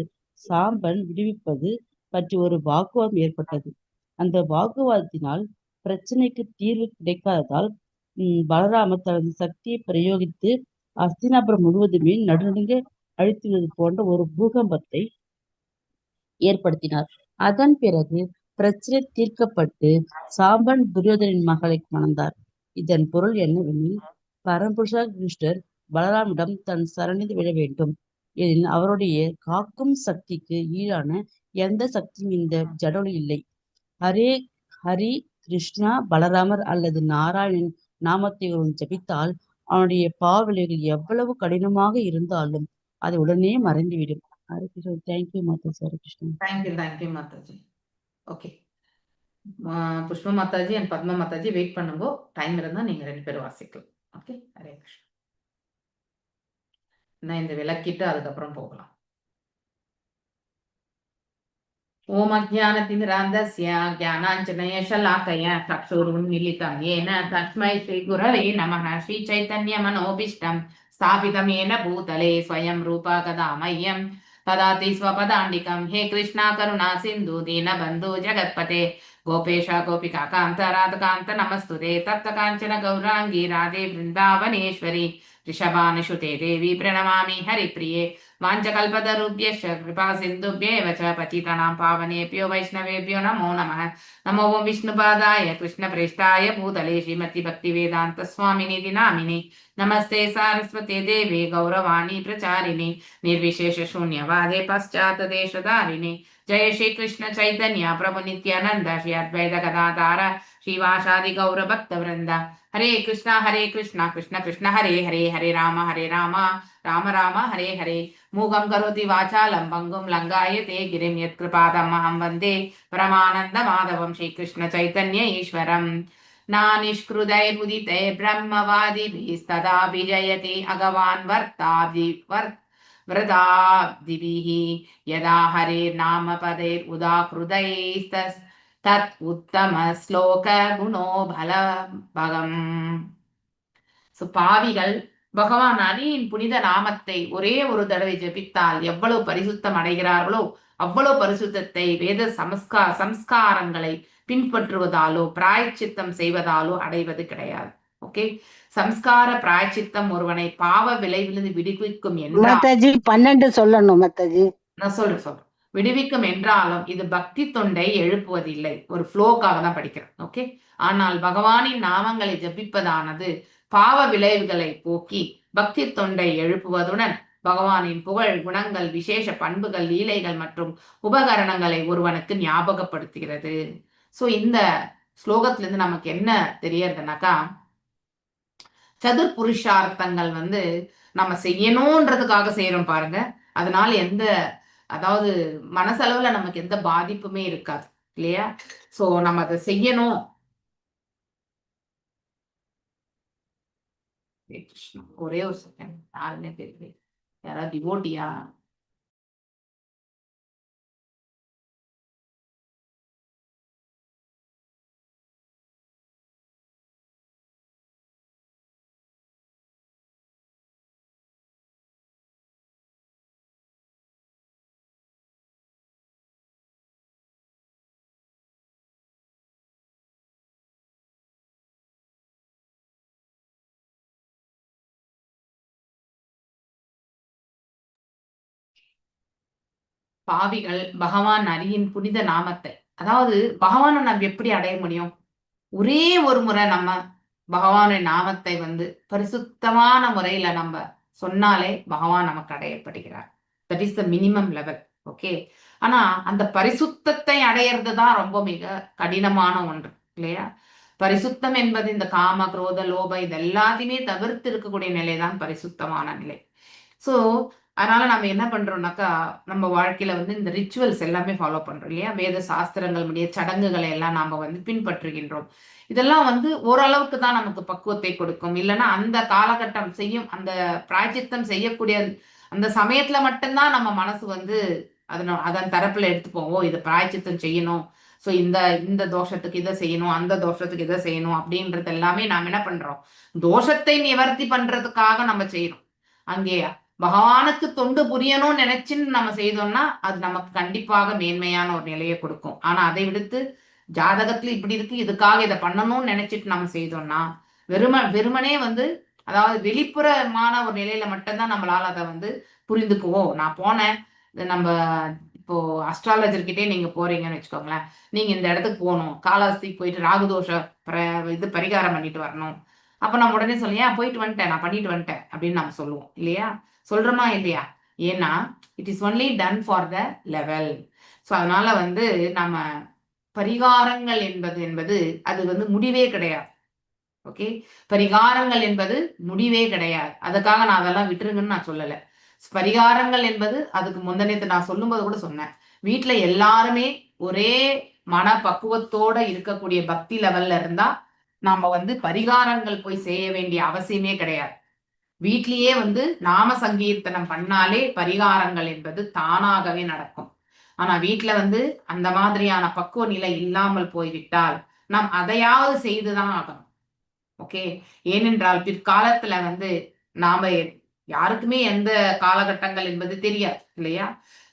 Speaker 10: சாம்பன் விடுவிப்பது பற்றி ஒரு வாக்குவாதம் ஏற்பட்டது. அந்த வாக்குவாதத்தினால் பிரச்சனைக்கு தீர்வு கிடைக்காததால் பலராமர் தனது சக்தியை பிரயோகித்து அஸ்தினாபுரம் முழுவதுமே நடுநடுங்க அழித்துள்ளது போன்ற ஒரு பூகம்பத்தை ஏற்படுத்தினார். அதன் பிறகு பிரச்சனை தீர்க்கப்பட்டு சாம்பன் துரியோதனின் மகளை மணந்தார். இதன் பொருள் என்னவெனில், பரம்புருஷா கிருஷ்ணர் பலராமிடம் தன் சரணிந்து விட வேண்டும். எனில் அவருடைய காக்கும் சக்திக்கு ஈடான எந்த சக்தியும் இந்த ஜடோலி இல்லை. ஹரி கிருஷ்ணா பலராமர் அல்லது நாராயணன் நாமத்தை ஒருவன் ஜபித்தால் அவனுடைய பாவ விளைவுகள் எவ்வளவு கடினமாக இருந்தாலும் அது உடனே மறைந்துவிடும். Hare Krishna. Thank you mataji. Hare Krishna.
Speaker 3: Thank you mataji. Okay, Pushpa mataji and Padma mataji wait பண்ணுங்க. டைம் இருந்தா நீங்க 2 பேரும் வாசிக்கலாம். ஓகே, ஹரே கிருஷ்ணா. நான் இந்த விளக்கிட்டு அதுக்கப்புறம் போகலாம். ஓம் அஜ்ஞானதிமிராந்தஸ்ய ஞானாஞ்சனய ஷலாக்கய சக்ஷுருன்மிலிதம் येन तस्मै श्रीगुरवे नमः. श्रीचैतन्यमनोभीष्टं स्थापितं येन भूतले स्वयं रूपा कदा मह्यं ददाति स्वपदाण्डिकं. हे कृष्णा करुणा सिन्धु दीनबन्धु जगत्पते गोपेश गोपिका कान्त राधकान्त नमस्तुते. तप्त काञ्चन गौराङ्गी राधे वृन्दावनेश्वरी ऋषभानुसुते देवी प्रणमामि हरिप्रिये. वाञ्छकल्पतरुभ्यश्च कृपा सिन्धुभ्येव च पतितानां पावनेभ्यो वैष्णवेभ्यो नमो नमः. नमो विष्णुपादाय कृष्णप्रेष्ठाय भूतले श्रीमति भक्तिवेदान्त स्वामिनिधि नामिनि. नमस्ते सारस्वते देवे गौरवाणी प्रचारिणि निर्विशेष शून्यवादे पश्चात देशधारिणि. जय श्री कृष्ण चैतन्य प्रभु नित्यानंद श्री अद्वैत गदाधार श्रीवासादि गौर भक्त वृंद. हरे कृष्णा कृष्ण कृष्ण हरे हरे, हरे राम राम राम हरे हरे. मूगं करोति वाचालं पंगुं लंघायते गिरिं यत्कृपातमहं वन्दे परमानंद माधवं श्रीकृष्ण चैतन्य ईश्वरम्. नानिष्कृतैर्मुदिते ब्रह्मवादिभिस्तदा विजयति अगवान् व्रतादिभिः. यदा हरेर्नाम पदैरुदाहृदैस्तत् उत्तम श्लोक गुणो भगम्. பாவிகள் பகவான் ஹரியின் புனித நாமத்தை ஒரே ஒரு தடவை ஜபித்தால் எவ்வளவு பரிசுத்தம் அடைகிறார்களோ அவ்வளவு பரிசுத்தத்தை வேத சம்ஸ்காரங்களை பின்பற்றுவதாலோ பிராயச்சித்தம் செய்வதாலோ அடைவது கிடையாது. ஓகே, சம்ஸ்கார பிராயச்சித்தம் ஒருவனை பாவ விளைவிலிருந்து விடுவிக்கும் என்றால்
Speaker 2: 12 சொல்லணும் மாதாஜி.
Speaker 3: நான் சொல்றேன் விடுவிக்கும் என்றாலும் இது பக்தி தொண்டை எழுப்புவதில்லை. ஒரு ஃப்ளோக்காக தான் படிக்கிறேன். ஓகே, ஆனால் பகவானின் நாமங்களை ஜபிப்பதானது பாவ விளைவுகளை போக்கி பக்தி தொண்டை எழுப்புவதுடன் பகவானின் புகழ் குணங்கள் விசேஷ பண்புகள் லீலைகள் மற்றும் உபகரணங்களை ஒருவனுக்கு ஞாபகப்படுத்துகிறது. சோ இந்த ஸ்லோகத்திலிருந்து நமக்கு என்ன தெரியறதுனாக்கா, சதுர் புருஷார்த்தங்கள் நம்ம செய்யணும்ன்றதுக்காக செய்யறோம் பாருங்க. அதனால அதாவது மனசளவுல நமக்கு எந்த பாதிப்புமே இருக்காது இல்லையா? சோ நம்ம அதை செய்யணும். ஒரே ஒரு செகண்ட், யாருன்னே தெரியல. யாராவது டிவோட்டியா? பாவிகள் பகவான் ஹரியின் புனித நாமத்தை, அதாவது பகவானை நம்ம எப்படி அடைய முடியும்? ஒரே ஒரு முறை நம்ம பகவானின் நாமத்தை பரிசுத்தமான முறையில நம்ம சொன்னாலே பகவான் நமக்கு அடையப்படுகிறார். That is the minimum level. Okay, ஆனா அந்த பரிசுத்தத்தை அடையிறது தான் ரொம்ப மிக கடினமான ஒன்று இல்லையா? பரிசுத்தம் என்பது இந்த காம குரோத லோப இது எல்லாத்தையுமே தவிர்த்து இருக்கக்கூடிய நிலைதான் பரிசுத்தமான நிலை. சோ அதனால நம்ம என்ன பண்றோம்னாக்கா, நம்ம வாழ்க்கையில இந்த ரிச்சுவல்ஸ் எல்லாமே ஃபாலோ பண்றோம் இல்லையா? வேத சாஸ்திரங்கள் முடிய சடங்குகளை எல்லாம் நாம பின்பற்றுகின்றோம். இதெல்லாம் ஓரளவுக்கு தான் நமக்கு பக்குவத்தை கொடுக்கும். இல்லைன்னா அந்த காலகட்டம் செய்யும் அந்த பிராயச்சித்தம் செய்யக்கூடிய அந்த சமயத்துல மட்டும்தான் நம்ம மனசு அதன் தரப்புல எடுத்துப்போம். ஓ, இது பிராயச்சித்தம் செய்யணும், ஸோ இந்த தோஷத்துக்கு இதை செய்யணும், அந்த தோஷத்துக்கு இதை செய்யணும் அப்படின்றது எல்லாமே நாம் என்ன பண்றோம், தோஷத்தை நிவர்த்தி பண்றதுக்காக நம்ம செய்யறோம். அங்கே பகவானுக்கு தொண்டு புரியணும்னு நினைச்சுன்னு நம்ம செய்தோம்னா அது நமக்கு கண்டிப்பாக மேன்மையான ஒரு நிலையை கொடுக்கும். ஆனா அதை விடுத்து ஜாதகத்துல இப்படி இருக்கு, இதுக்காக இதை பண்ணணும்னு நினைச்சிட்டு நம்ம செய்தோம்னா வெறுமனே வந்து, அதாவது வெளிப்புறமான ஒரு நிலையில மட்டும்தான் நம்மளால அதை வந்து புரிந்துக்குவோம். நான் போனேன், நம்ம இப்போ அஸ்ட்ராலஜர்கிட்டே நீங்க போறீங்கன்னு வச்சுக்கோங்களேன், நீங்க இந்த இடத்துக்கு போகணும், காலாஸ்திக்கு போயிட்டு ராகுதோஷ இது பரிகாரம் பண்ணிட்டு வரணும். அப்ப நம்ம உடனே சொல்லியா போயிட்டு வந்துட்டேன், நான் பண்ணிட்டு வந்துட்டேன் அப்படின்னு நம்ம சொல்லுவோம் இல்லையா? சொல்றோமா இல்லையா? ஏன்னா it is only done for the level. So அதனால வந்து நம்ம பரிகாரங்கள் என்பது அது வந்து முடிவே கிடையாது. ஓகே, பரிகாரங்கள் என்பது முடிவே கிடையாது. அதுக்காக நான் அதெல்லாம் விட்டுருங்கன்னு நான் சொல்லலை. பரிகாரங்கள் என்பது அதுக்கு முந்தனத்தை நான் சொல்லும்போது கூட சொன்னேன், வீட்டுல எல்லாருமே ஒரே மன பக்குவத்தோட இருக்கக்கூடிய பக்தி லெவல்ல இருந்தா நாம வந்து பரிகாரங்கள் போய் செய்ய வேண்டிய அவசியமே கிடையாது. வீட்லயே வந்து நாம சங்கீர்த்தனம் பண்ணாலே பரிகாரங்கள் என்பது தானாகவே நடக்கும். ஆனா வீட்டுல வந்து அந்த மாதிரியான பக்குவ நிலை இல்லாமல் போய்விட்டால் நாம் அதையாவது செய்துதான் ஆகணும். ஓகே, ஏனென்றால் பிற்காலத்துல வந்து நாம யாருக்குமே எந்த காலகட்டங்கள் என்பது தெரியாது இல்லையா?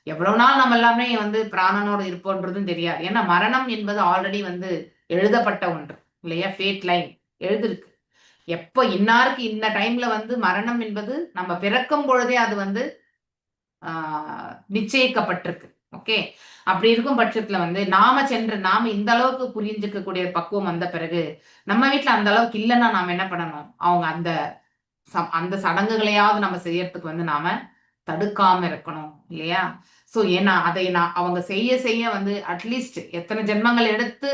Speaker 3: எவ்வளவு நாள் நம்ம எல்லாமே வந்து பிராணனோடு இருப்போன்றதும் தெரியாது. ஏன்னா மரணம் என்பது ஆல்ரெடி வந்து எழுதப்பட்ட ஒன்று இல்லையா? ஃபேட் லைன் எழுதிருக்கு. எப்ப இன்னாருக்கு இந்த டைம்ல வந்து மரணம் என்பது நம்ம பிறக்கும் பொழுதே அது வந்து நிச்சயிக்கப்பட்டிருக்கு. ஓகே, அப்படி இருக்கும் பட்சத்துல வந்து நாம இந்த அளவுக்கு புரிஞ்சுக்கக்கூடிய பக்குவம் வந்த பிறகு நம்ம வீட்டுல அந்த அளவுக்கு இல்லைன்னா நாம என்ன பண்ணணும், அவங்க அந்த சடங்குகளையாவது நம்ம செய்யறதுக்கு வந்து நாம தடுக்காம இருக்கணும் இல்லையா? சோ ஏன்னா அதை அவங்க செய்ய வந்து அட்லீஸ்ட் எத்தனை ஜென்மங்கள் எடுத்து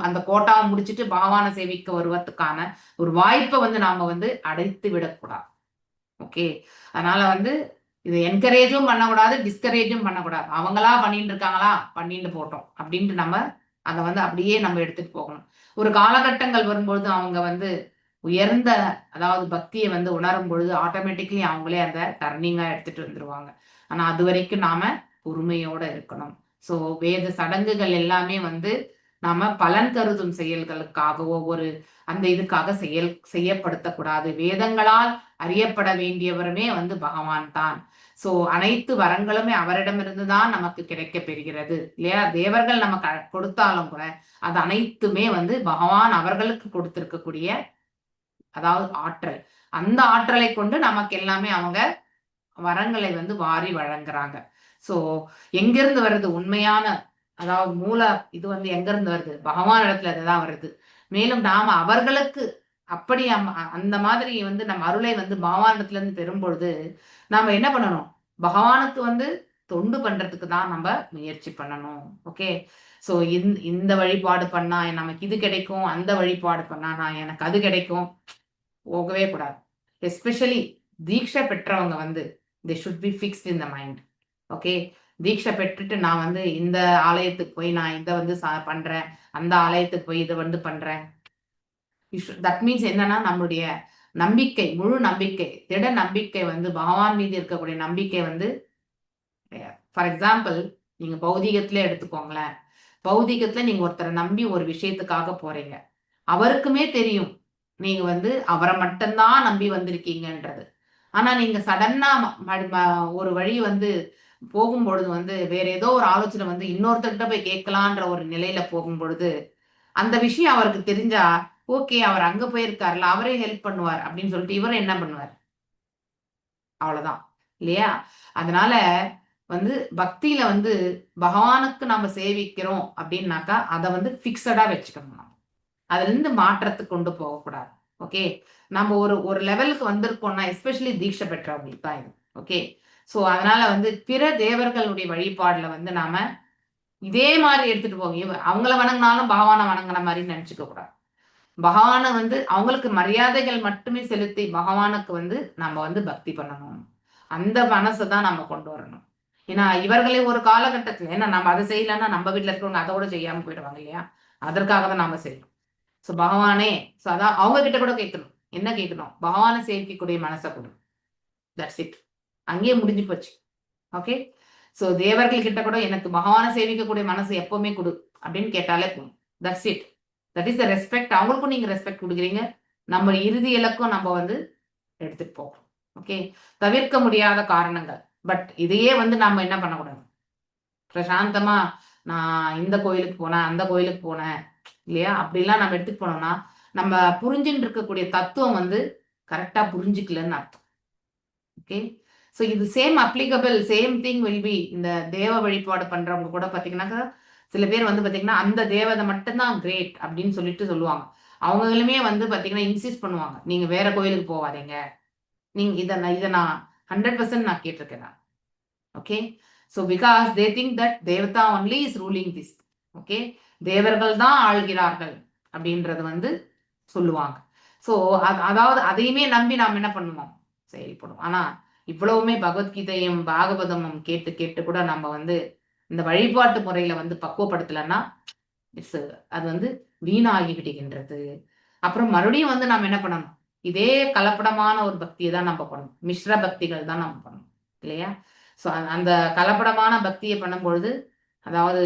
Speaker 3: அந்த கோட்டாவை முடிச்சுட்டு பகவானை சேவிக்க வருவதற்கான ஒரு வாய்ப்பை வந்து நாம வந்து அடைத்து விடக்கூடாது. ஓகே, அதனால வந்து இதை என்கரேஜும் பண்ணக்கூடாது, டிஸ்கரேஜும் பண்ணக்கூடாது. அவங்களா பண்ணிட்டு இருக்காங்களா, பண்ணிட்டு போட்டோம் அப்படின்ட்டு நம்ம அதை வந்து அப்படியே நம்ம எடுத்துட்டு போகணும். ஒரு காலகட்டங்கள் வரும்பொழுது அவங்க வந்து உயர்ந்த அதாவது பக்தியை வந்து உணரும் பொழுது ஆட்டோமேட்டிக்லி அவங்களே அந்த டர்னிங்கா எடுத்துட்டு வந்துருவாங்க. ஆனா அது வரைக்கும் நாம பொறுமையோட இருக்கணும். ஸோ வேத சடங்குகள் எல்லாமே வந்து நாம பலன் கருதும் செயல்களுக்காகவோ ஒரு அந்த இதுக்காக செய்யப்படுத்தக்கூடாது. வேதங்களால் அறியப்பட வேண்டியவருமே வந்து பகவான் தான். சோ அனைத்து வரங்களுமே அவரிடமிருந்து தான் நமக்கு கிடைக்க பெறுகிறது இல்லையா? தேவர்கள் நமக்கு கொடுத்தாலும் கூட அது அனைத்துமே வந்து பகவான் அவர்களுக்கு கொடுத்திருக்கக்கூடிய அதாவது ஆற்றல். அந்த ஆற்றலை கொண்டு நமக்கு எல்லாமே அவங்க வரங்களை வந்து வாரி வழங்குறாங்க. சோ எங்கிருந்து வருது உண்மையான அதாவது மூல இது வந்து எங்க இருந்து வருது? பகவான் இடத்துல இதுதான் வருது. மேலும் நாம அவர்களுக்கு அப்படி அந்த மாதிரி வந்து நம்ம அருளை வந்து பகவானிடத்துல இருந்து பெறும் பொழுது நாம என்ன பண்ணணும், பகவானுக்கு வந்து தொண்டு பண்றதுக்கு தான் நம்ம முயற்சி பண்ணணும். ஓகே, சோ இந்த வழிபாடு பண்ணா நமக்கு இது கிடைக்கும், அந்த வழிபாடு பண்ணா எனக்கு அது கிடைக்கும், போகவே கூடாது. எஸ்பெஷலி தீட்சை பெற்றவங்க வந்து they should be fixed in the mind. Okay, தீட்சை பெற்றுட்டு நான் வந்து இந்த ஆலயத்துக்கு போய் நான் இதை வந்து பண்றேன், அந்த ஆலயத்துக்கு போய் இதை வந்து பண்றேன். தட் மீன்ஸ் என்னன்னா நம்மளுடைய நம்பிக்கை, முழு நம்பிக்கை, திட நம்பிக்கை வந்து பகவான் மீது இருக்கக்கூடிய நம்பிக்கை வந்து, ஃபார் எக்ஸாம்பிள் நீங்க பௌதிகத்திலே எடுத்துக்கோங்களேன். பௌதிகத்துல நீங்க ஒருத்தரை நம்பி ஒரு விஷயத்துக்காக போறீங்க, அவருக்குமே தெரியும் நீங்க வந்து அவரை மட்டும்தான் நம்பி வந்திருக்கீங்கன்றது. ஆனா நீங்க சடன்னா ஒரு வழி வந்து போகும்பொழுது வந்து வேற ஏதோ ஒரு ஆலோசனை வந்து இன்னொருத்தர்கிட்ட போய் கேட்கலான்ற ஒரு நிலையில போகும்பொழுது அந்த விஷயம் அவருக்கு தெரிஞ்சா ஓகே அவர் அங்க போயிருக்காருல அவரே ஹெல்ப் பண்ணுவார் அப்படின்னு சொல்லிட்டு இவரை என்ன பண்ணுவார், அவ்வளவுதான் இல்லையா? அதனால வந்து பக்தியில வந்து பகவானுக்கு நம்ம சேவிக்கிறோம் அப்படின்னாக்கா அதை வந்து பிக்சடா வச்சுக்கணும். அதுல இருந்து மாற்றத்துக்கு கொண்டு போகக்கூடாது. ஓகே, நம்ம ஒரு லெவலுக்கு வந்திருக்கோம்னா எஸ்பெஷலி தீட்சை பெற்றவங்களுக்கு தான் இது. ஓகே, சோ அதனால வந்து பிற தேவர்களுடைய வழிபாடுல வந்து நாம இதே மாதிரி எடுத்துட்டு போங்க. அவங்கள வணங்கினாலும் பகவானை வணங்குற மாதிரி நினைச்சுக்க கூடாது. பகவானை வந்து அவங்களுக்கு மரியாதைகள் மட்டுமே செலுத்தி பகவானுக்கு வந்து நம்ம வந்து பக்தி பண்ணணும். அந்த மனசை தான் நம்ம கொண்டு வரணும். ஏன்னா இவர்களே ஒரு காலகட்டத்துல ஏன்னா நம்ம அதை செய்யலன்னா நம்ம வீட்டுல இருக்கிறவங்க அதோட செய்யாம போயிடுவாங்க இல்லையா? அதற்காக தான் நாம செய்யணும். ஸோ பகவானே, ஸோ அதான் அவங்க கிட்ட கூட கேட்கணும். என்ன கேட்கணும்? பகவானை சேவிக்கக்கூடிய மனசை கொடு. தட்ஸ் இட், அங்கேயே முடிஞ்சு போச்சு. ஓகே, ஸோ தேவர்கள் கிட்ட கூட எனக்கு பகவானை சேவிக்கக்கூடிய மனசு எப்பவுமே கொடு, அப்படின்னு கேட்டாலே போதும். That's it. That is the respect. அவங்களுக்கும் நீங்க ரெஸ்பெக்ட் கொடுக்குறீங்க, நம்ம இறுதி இலக்கும் நம்ம வந்து எடுத்துட்டு போகிறோம். ஓகே, தவிர்க்க முடியாத காரணங்கள். பட் இதையே வந்து நம்ம என்ன பண்ணக்கூடாது, பிரசாந்தமா நான் இந்த கோயிலுக்கு போனேன் அந்த கோயிலுக்கு போனேன் இல்லையா, அப்படிலாம் நம்ம எடுத்துட்டு போனோம்னா நம்ம புரிஞ்சுட்டு இருக்கக்கூடிய தத்துவம் வந்து கரெக்டா புரிஞ்சுக்கலன்னு அர்த்தம். ஓகே, ஸோ இது same applicable, same thing will be இந்த தேவ வழிபாடு பண்றவங்க கூட பாத்தீங்கன்னாக்கா சில பேர் வந்து பாத்தீங்கன்னா அந்த தேவதை மட்டும்தான் கிரேட் அப்படின்னு சொல்லிட்டு சொல்லுவாங்க. அவங்களுமே வந்து பாத்தீங்கன்னா இன்சிஸ்ட் பண்ணுவாங்க, நீங்க வேற கோயிலுக்கு போவாதீங்க, நீங்க இதை நான் 100% நான் கேட்டிருக்கேன். Okay, so because they think that devata only is ruling this. Okay, தேவர்கள் தான் ஆள்கிறார்கள் அப்படின்றது வந்து சொல்லுவாங்க. ஸோ அதாவது அதையுமே நம்பி நாம் என்ன பண்ணுவோம், செயல்படும். ஆனா இவ்வளவுமே பகவத்கீதையும் பாகவதமும் கேட்டு கேட்டு கூட நம்ம வந்து இந்த வழிபாட்டு முறையில வந்து பக்குவப்படுத்தலைன்னா அது வந்து வீணாகி விடுகின்றது. அப்புறம் மறுபடியும் வந்து நம்ம என்ன பண்ணணும், இதே கலப்படமான ஒரு பக்தியை தான் நம்ம பண்ணணும், மிஸ்ர பக்திகள் தான் நம்ம பண்ணணும் இல்லையா. ஸோ அந்த கலப்படமான பக்தியை பண்ணும்பொழுது, அதாவது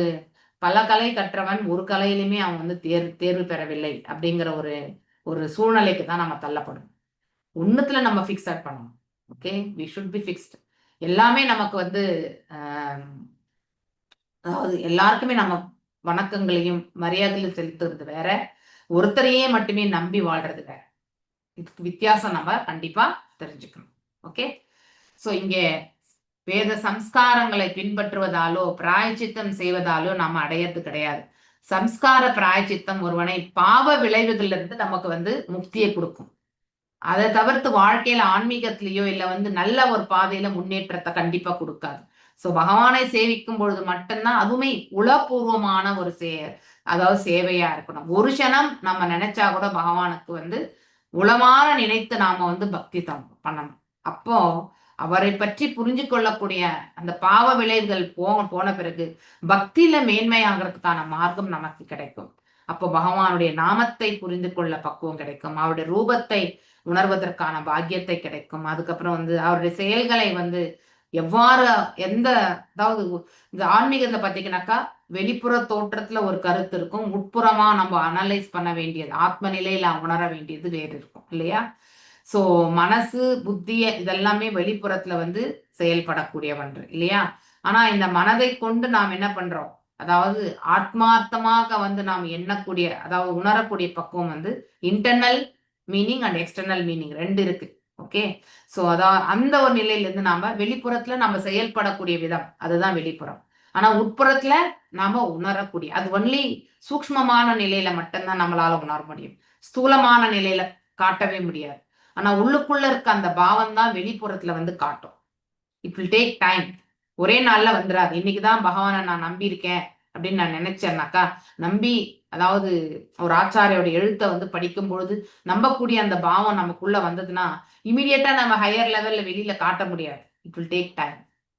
Speaker 3: பல கலை கற்றவன் ஒரு கலையிலுமே அவன் வந்து தேர்வு பெறவில்லை அப்படிங்கிற ஒரு சூழ்நிலைக்கு தான் நம்ம தள்ளப்படும். ஒண்ணுத்துல நம்ம ஃபிக்ஸட் பண்ணணும். Okay, we should be fixed. எல்லாமே நமக்கு வந்து அதாவது எல்லாருக்குமே நம்ம வணக்கங்களையும் மரியாதையும் செலுத்துறது வேற, ஒருத்தரையே மட்டுமே நம்பி வாழ்றது வேற. இதுக்கு வித்தியாசம் நம்ம கண்டிப்பா தெரிஞ்சுக்கணும். ஓகே, ஸோ இங்க வேத சம்ஸ்காரங்களை பின்பற்றுவதாலோ பிராயச்சித்தம் செய்வதாலோ நாம அடையறது கிடையாது. சம்ஸ்கார பிராயச்சித்தம் ஒருவனை பாவ விளைவுகள்ல இருந்து நமக்கு வந்து முக்தியை கொடுக்கும். அதை தவிர்த்து வாழ்க்கையில ஆன்மீகத்திலேயோ இல்ல வந்து நல்ல ஒரு பாதையில முன்னேற்றத்தை கண்டிப்பா கொடுக்காது. சோ பகவானை சேவிக்கும் பொழுது மட்டும்தான், அதுவுமே உளப்பூர்வமான ஒரு அதாவது சேவையா இருக்கணும். ஒரு க்ஷணம் நம்ம நினைச்சா கூட பகவானுக்கு வந்து உளமான நினைத்து நாம வந்து பக்தி பண்ணணும். அப்போ அவரை பற்றி புரிஞ்சு கொள்ளக்கூடிய அந்த பாவ விளைவுகள் போன பிறகு பக்தியில மேன்மையாகிறதுக்கான மார்க்கம் நமக்கு கிடைக்கும். அப்போ பகவானுடைய நாமத்தை புரிந்து கொள்ள பக்குவம் கிடைக்கும், அவருடைய ரூபத்தை உணர்வதற்கான பாக்கியத்தை கிடைக்கும். அதுக்கப்புறம் வந்து அவருடைய செயல்களை வந்து எவ்வாறு அதாவது இந்த ஆன்மீகத்தை பார்த்தீங்கன்னாக்கா வெளிப்புற தோற்றத்துல ஒரு கருத்து இருக்கும், உட்புறமா நம்ம அனலைஸ் பண்ண வேண்டியது, ஆத்ம நிலையில உணர வேண்டியது வேறு இருக்கும் இல்லையா. சோ மனசு புத்திய இதெல்லாமே வெளிப்புறத்துல வந்து செயல்படக்கூடிய ஒன்று இல்லையா. ஆனா இந்த மனதை கொண்டு நாம் என்ன பண்றோம், அதாவது ஆத்மார்த்தமாக வந்து நாம் எண்ணக்கூடிய அதாவது உணரக்கூடிய பக்குவம் வந்து internal meaning and external meaning ரெண்டு இருக்கு. ஓகே, சோ அதான் அந்த ஒரு நிலையில இருந்து நாம வெளிப்புறத்துல நம்ம செயல்படக்கூடிய விதம் அதுதான் வெளிப்புறம். ஆனா உட்புறத்துல நாம உணரக்கூடிய அது ஒன்லி சூக்ஷ்மமான நிலையில மட்டும்தான் நம்மளால உணர முடியும், ஸ்தூலமான நிலையில காட்டவே முடியாது. ஆனா உள்ளுக்குள்ள இருக்க அந்த பாவம் தான் வெளிப்புறத்துல வந்து காட்டும். இட் வில் டேக் டைம், ஒரே நாள்ல வந்துடாது. இன்னைக்குதான் பகவானை நான் நம்பி இருக்கேன் அப்படின்னு நான் நினைச்சேன்னாக்கா, நம்பி அதாவது ஒரு ஆச்சாரியோட எழுத்தை வந்து படிக்கும் பொழுது நம்பக்கூடிய அந்த பாவம் நமக்குள்ள வந்ததுன்னா இமீடியட்டா நம்ம ஹையர் லெவல்ல வெளியில காட்ட முடியாது. It will take time,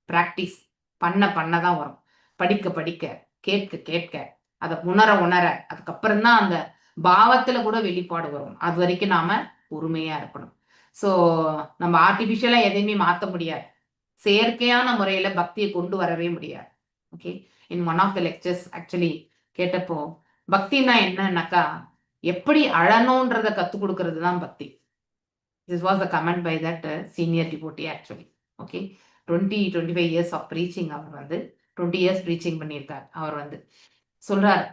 Speaker 3: practice பண்ணதான் வரும். படிக்க படிக்க கேட்க கேட்க அதை உணர அதுக்கப்புறம் தான் அந்த பாவத்துல கூட வெளிப்பாடு வரும். அது வரைக்கும் நாம பொறுமையா இருக்கணும். ஸோ நம்ம ஆர்டிபிஷியலா எதையுமே மாற்ற முடியாது, செயற்கையான முறையில பக்தியை கொண்டு வரவே முடியாது. Okay, in one of the lectures actually கேட்டப்போ பக்தினா என்னன்னாக்கா எப்படி அழணும்ன்றத கத்துக் கொடுக்கறது தான் பக்தி. This was the comment by that senior devotee actually. Okay, 25 years of preaching, அவர் வந்து 20 இயர்ஸ் ப்ரீச்சிங் பண்ணியிருக்கார். அவர் வந்து சொல்றார்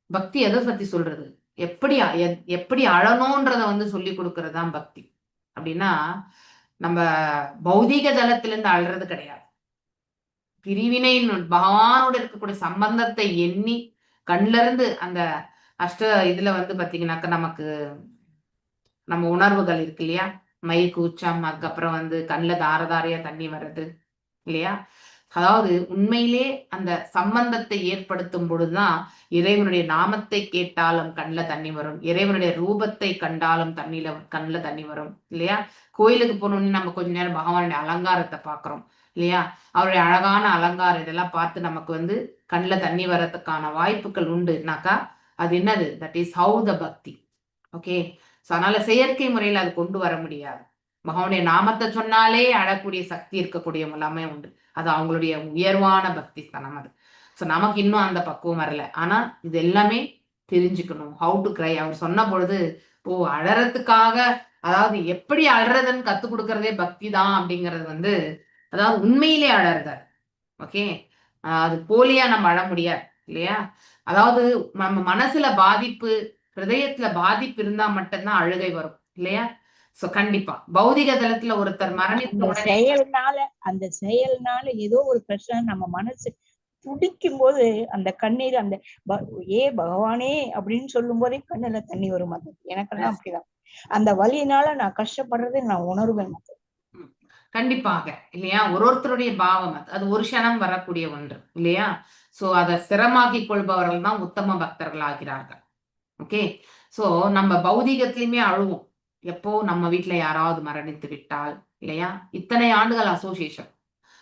Speaker 3: பக்தி எதை பத்தி சொல்றது, எப்படி அழணும்ன்றத வந்து சொல்லி கொடுக்கறது தான் பக்தி. அப்படின்னா நம்ம பௌதீக தளத்திலிருந்து அழறது கிடையாது, பிரிவினை பகவானோட இருக்கக்கூடிய சம்பந்தத்தை எண்ணி கண்ல இருந்து அந்த இதுல வந்து பாத்தீங்கன்னாக்க நமக்கு நம்ம உணர்வுகள் இருக்கு இல்லையா, மயில் கூச்சம், அதுக்கப்புறம் வந்து கண்ணில் தாரதாரையா தண்ணி வர்றது இல்லையா. அதாவது உண்மையிலே அந்த சம்பந்தத்தை ஏற்படுத்தும் பொழுதுதான் இறைவனுடைய நாமத்தை கேட்டாலும் கண்ணில் தண்ணி வரும், இறைவனுடைய ரூபத்தை கண்டாலும் கண்ணில் தண்ணி வரும் இல்லையா. கோயிலுக்கு போனோம்னு நம்ம கொஞ்ச நேரம் பகவானுடைய அலங்காரத்தை பார்க்குறோம் இல்லையா, அவருடைய அழகான அலங்காரம் இதெல்லாம் பார்த்து நமக்கு வந்து கண்ணில் தண்ணி வர்றதுக்கான வாய்ப்புகள் உண்டுனாக்கா அது என்னது, தட் இஸ் ஹவு த பக்தி. ஓகே, ஸோ அதனால செயற்கை முறையில் அது கொண்டு வர முடியாது. பகவானுடைய நாமத்தை சொன்னாலே அழக்கூடிய சக்தி இருக்கக்கூடிய எல்லாமே உண்டு, அது அவங்களுடைய உயர்வான பக்தி ஸ்தானம் அது. ஸோ நமக்கு இன்னும் அந்த பக்குவம் வரல. ஆனா இது எல்லாமே தெரிஞ்சுக்கணும். ஹவு டு கிரை அவர் சொன்ன பொழுது, ஓ அழறதுக்காக, அதாவது எப்படி அழறதுன்னு கத்து கொடுக்கறதே பக்தி தான் அப்படிங்கிறது வந்து, அதாவது உண்மையிலே அழறதார். ஓகே, அது போலியா நம்ம அழ முடியாது இல்லையா? அதாவது நம்ம மனசுல பாதிப்பு, ஹிருதயத்துல பாதிப்பு இருந்தா மட்டும்தான் அழுகை வரும் இல்லையா? சோ கண்டிப்பா பௌதிக தளத்துல ஒருத்தர் மரணித்த
Speaker 4: அந்த
Speaker 3: உடனே
Speaker 4: செயல்னால ஏதோ ஒரு பிரச்சனை நம்ம மனசு துடிக்கும் போது அந்த கண்ணீர் அந்த ஏ பகவானே அப்படின்னு சொல்லும் போதே கண்ணுல தண்ணி வரும். அது எனக்கெல்லாம் அப்படிதான். அந்த வலியினால நான் கஷ்டப்படுறதை நான் உணர்வேன்.
Speaker 3: கண்டிப்பாக இல்லையா? ஒருத்தருடைய பாவம் அது ஒரு க்ஷணம் வரக்கூடிய ஒன்று இல்லையா? சோ அதை ஸ்திரமாக்கி கொள்பவர்கள் தான் உத்தம பக்தர்கள் ஆகிறார்கள். ஓகே, சோ நம்ம பௌதிகத்திலுமே அழுவோம். எப்போ நம்ம வீட்டுல யாராவது மரணித்து விட்டால் இல்லையா? இத்தனை ஆண்டுகள் அசோசியேஷன்,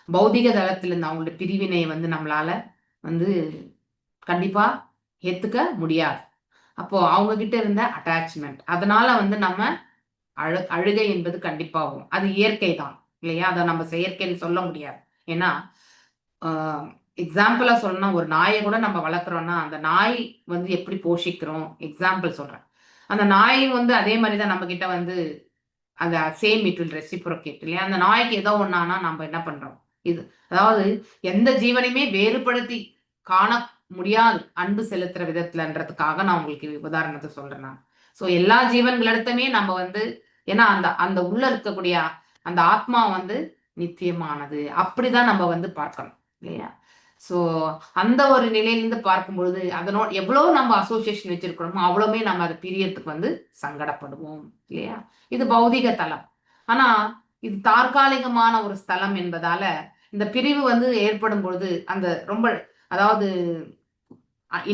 Speaker 3: பௌதிக தளத்துல இருந்து அவங்களுடைய பிரிவினை வந்து நம்மளால வந்து கண்டிப்பா ஏத்துக்க முடியாது. அப்போ அவங்க கிட்ட இருந்த அட்டாச்மெண்ட், அதனால வந்து நம்ம அழுகை என்பது கண்டிப்பா வரும். அது இயற்கை தான் இல்லையா? அதை நம்ம செயற்கைன்னு சொல்ல முடியாது. ஏன்னா எக்ஸாம்பிளா சொல்லணும்னா, ஒரு நாயை கூட நம்ம வளர்க்குறோம்னா அந்த நாய் வந்து எப்படி போஷிக்கிறோம், எக்ஸாம்பிள் சொல்றேன். அந்த நாய் வந்து அதே மாதிரிதான் நம்ம கிட்ட வந்து அந்த சேம் இட் வில் ரெசிப்ரோகேட் இல்லையா? அந்த நாய்க்கு ஏதோ ஒண்ணானா நம்ம என்ன பண்றோம்? இது அதாவது எந்த ஜீவனையுமே வேறுபடுத்தி காண முடியாது அன்பு செலுத்துற விதத்துலன்றதுக்காக நான் உங்களுக்கு உதாரணத்தை சொல்றேன் நான். சோ எல்லா ஜீவன்களிடத்துமே நம்ம வந்து, ஏன்னா அந்த அந்த உள்ள இருக்கக்கூடிய அந்த ஆத்மா வந்து நித்தியமானது, அப்படிதான் நம்ம வந்து பார்க்கணும் இல்லையா? சோ அந்த ஒரு நிலையிலிருந்து பார்க்கும் பொழுது அதனோட எவ்வளவு நம்ம அசோசியேஷன் வச்சிருக்கிறோமோ அவ்வளவுமே நம்ம அதை பிரியறதுக்கு வந்து சங்கடப்படுவோம் இல்லையா? இது பௌதிக தலம். ஆனா இது தற்காலிகமான ஒரு ஸ்தலம் என்பதால இந்த பிரிவு வந்து ஏற்படும் பொழுது அந்த ரொம்ப, அதாவது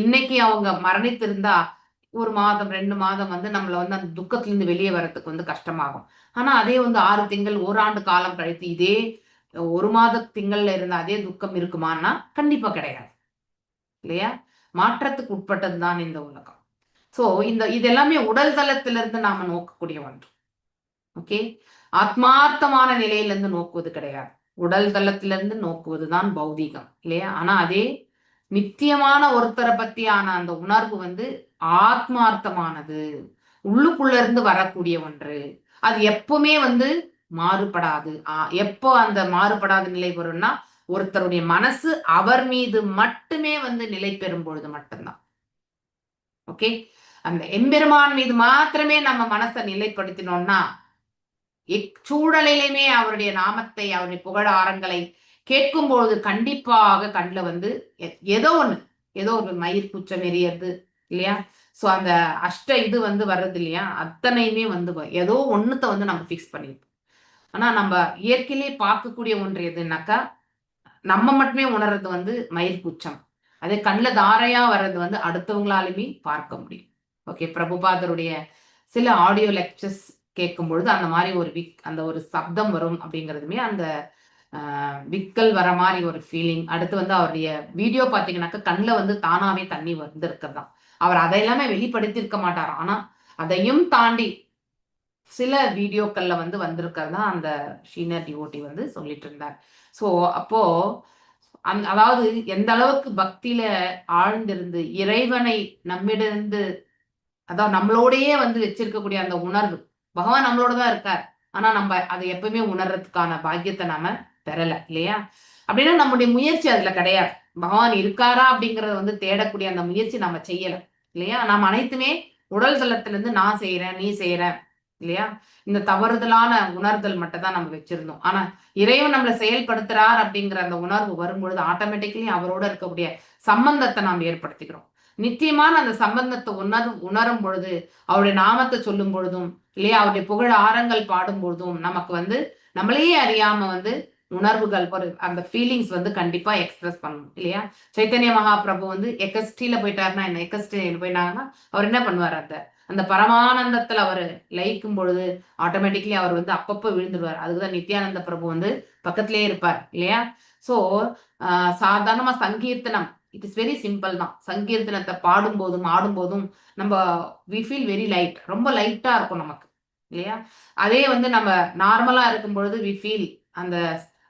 Speaker 3: இன்னைக்கு அவங்க மரணித்திருந்தா 1 மாதம் 2 மாதம் வந்து நம்மள வந்து அந்த துக்கத்திலிருந்து வெளியே வர்றதுக்கு வந்து கஷ்டமாகும். ஆனா அதே வந்து 6 திங்கள், ஓராண்டு காலம் கழித்து இதே 1 மாத திங்கள்ல இருந்த அதே துக்கம் இருக்குமான்னா கண்டிப்பா கிடையாது இல்லையா? மாற்றத்துக்கு உட்பட்டது தான் இந்த உலகம். சோ இது எல்லாமே உடல் தளத்திலிருந்து நாம நோக்கக்கூடிய ஒன்று. ஓகே, ஆத்மார்த்தமான நிலையிலிருந்து நோக்குவது கிடையாது. உடல் தளத்திலிருந்து நோக்குவதுதான் பௌதீகம் இல்லையா? ஆனா அதே நித்தியமான ஒருத்தரை பத்தியான அந்த உணர்வு வந்து ஆத்மார்த்தமானது, உள்ளுக்குள்ள இருந்து வரக்கூடிய ஒன்று. அது எப்பவுமே வந்து மாறுபடாது. எப்போ அந்த மாறுபடாத நிலை வரும்னா, ஒருத்தருடைய மனசு அவர் மீது மட்டுமே வந்து நிலை பெறும் பொழுது மட்டும்தான். ஓகே, அந்த எம்பெருமான் மீது மாத்திரமே நம்ம மனசை நிலைப்படுத்தினோம்னா, சூழலிலுமே அவருடைய நாமத்தை, அவருடைய புகழாரங்களை கேட்கும் பொழுது கண்டிப்பாக கண்ணுல வந்து ஏதோ ஒரு மயிர் கூச்சம் எரியறது இல்லையா? சோ அந்த இது வந்து வர்றது இல்லையா? அத்தனையுமே வந்து ஏதோ ஒண்ணுத்த வந்து நம்ம பிக்ஸ் பண்ணிருப்போம். ஆனா நம்ம இயற்கையிலே பார்க்கக்கூடிய ஒன்று எதுனாக்கா, நம்ம மட்டுமே உணர்றது வந்து மயிர் கூச்சம். அதே கண்ணுல தாரையா வர்றது வந்து அடுத்தவங்களாலுமே பார்க்க முடியும். ஓகே, பிரபுபாதருடைய சில ஆடியோ லெக்சர்ஸ் கேட்கும் பொழுது அந்த மாதிரி ஒரு அந்த ஒரு சப்தம் வரும் அப்படிங்கிறதுமே அந்த விக்கல் வர மாதிரி ஒரு ஃபீலிங். அடுத்து வந்து அவருடைய வீடியோ பார்த்தீங்கன்னாக்கா கண்ணில் வந்து தானாவே தண்ணி வந்து இருக்கிறதாம். அவர் அதை எல்லாமே வெளிப்படுத்தியிருக்க மாட்டாராம். ஆனா அதையும் தாண்டி சில வீடியோக்கள்ல வந்து வந்திருக்கிறதா அந்த சீனியர் டிவோட்டி வந்து சொல்லிட்டு இருந்தார். ஸோ அப்போ அதாவது எந்த அளவுக்கு பக்தியில ஆழ்ந்திருந்து இறைவனை நம்மிடந்து, அதாவது நம்மளோடையே வந்து வச்சிருக்கக்கூடிய அந்த உணர்வு, பகவான் நம்மளோட தான் இருக்கார். ஆனா நம்ம அதை எப்பவுமே உணர்றதுக்கான பாக்கியத்தை நாம பெறல இல்லையா? அப்படின்னா நம்முடைய முயற்சி அதுல கிடையாது. பகவான் இருக்காரா அப்படிங்கறத வந்து தேடக்கூடிய அந்த முயற்சி நம்ம செய்யல இல்லையா? நாம் அனைத்துமே உடல் தளத்துல இருந்து நான் செய்யறேன், நீ செய்யற இல்லையா? இந்த தவறுதலான உணர்தல் மட்டும் தான் நம்ம வச்சிருந்தோம். ஆனா இறைவன் நம்மளை செயல்படுத்துறார் அப்படிங்கிற அந்த உணர்வு வரும்பொழுது ஆட்டோமேட்டிக்கலி அவரோட இருக்கக்கூடிய சம்பந்தத்தை நாம் ஏற்படுத்திக்கிறோம். நிச்சயமான அந்த சம்பந்தத்தை உணரும் பொழுது, அவருடைய நாமத்தை சொல்லும் பொழுதும் இல்லையா, அவருடைய புகழ் ஆரங்கள் பாடும் பொழுதும் நமக்கு வந்து நம்மளையே அறியாம வந்து உணர்வுகள் அந்த ஃபீலிங்ஸ் வந்து கண்டிப்பா எக்ஸ்பிரஸ் பண்ணணும் இல்லையா? சைத்தன்ய மகாபிரபு வந்து எக்கஸ்டில போயிட்டாருன்னா என்ன, எக்கஸ்டில போயிட்டாங்கன்னா அவர் என்ன பண்ணுவார், அந்த பரமானந்தத்துல அவர் லயிக்கும் பொழுது ஆட்டோமேட்டிக்லி அவர் வந்து அப்பப்போ விழுந்துருவார். அதுக்குதான் நித்யானந்த பிரபு வந்து பக்கத்திலேயே இருப்பார் இல்லையா? சோ சாதாரணமா சங்கீர்த்தனம், இட் இஸ் வெரி சிம்பிள் தான். சங்கீர்த்தனத்தை பாடும் போதும் ஆடும் போதும் நம்ம வி ஃபீல் வெரி லைட், ரொம்ப லைட்டா இருக்கும் நமக்கு இல்லையா? அதே வந்து நம்ம நார்மலா இருக்கும் பொழுது வி ஃபீல் அந்த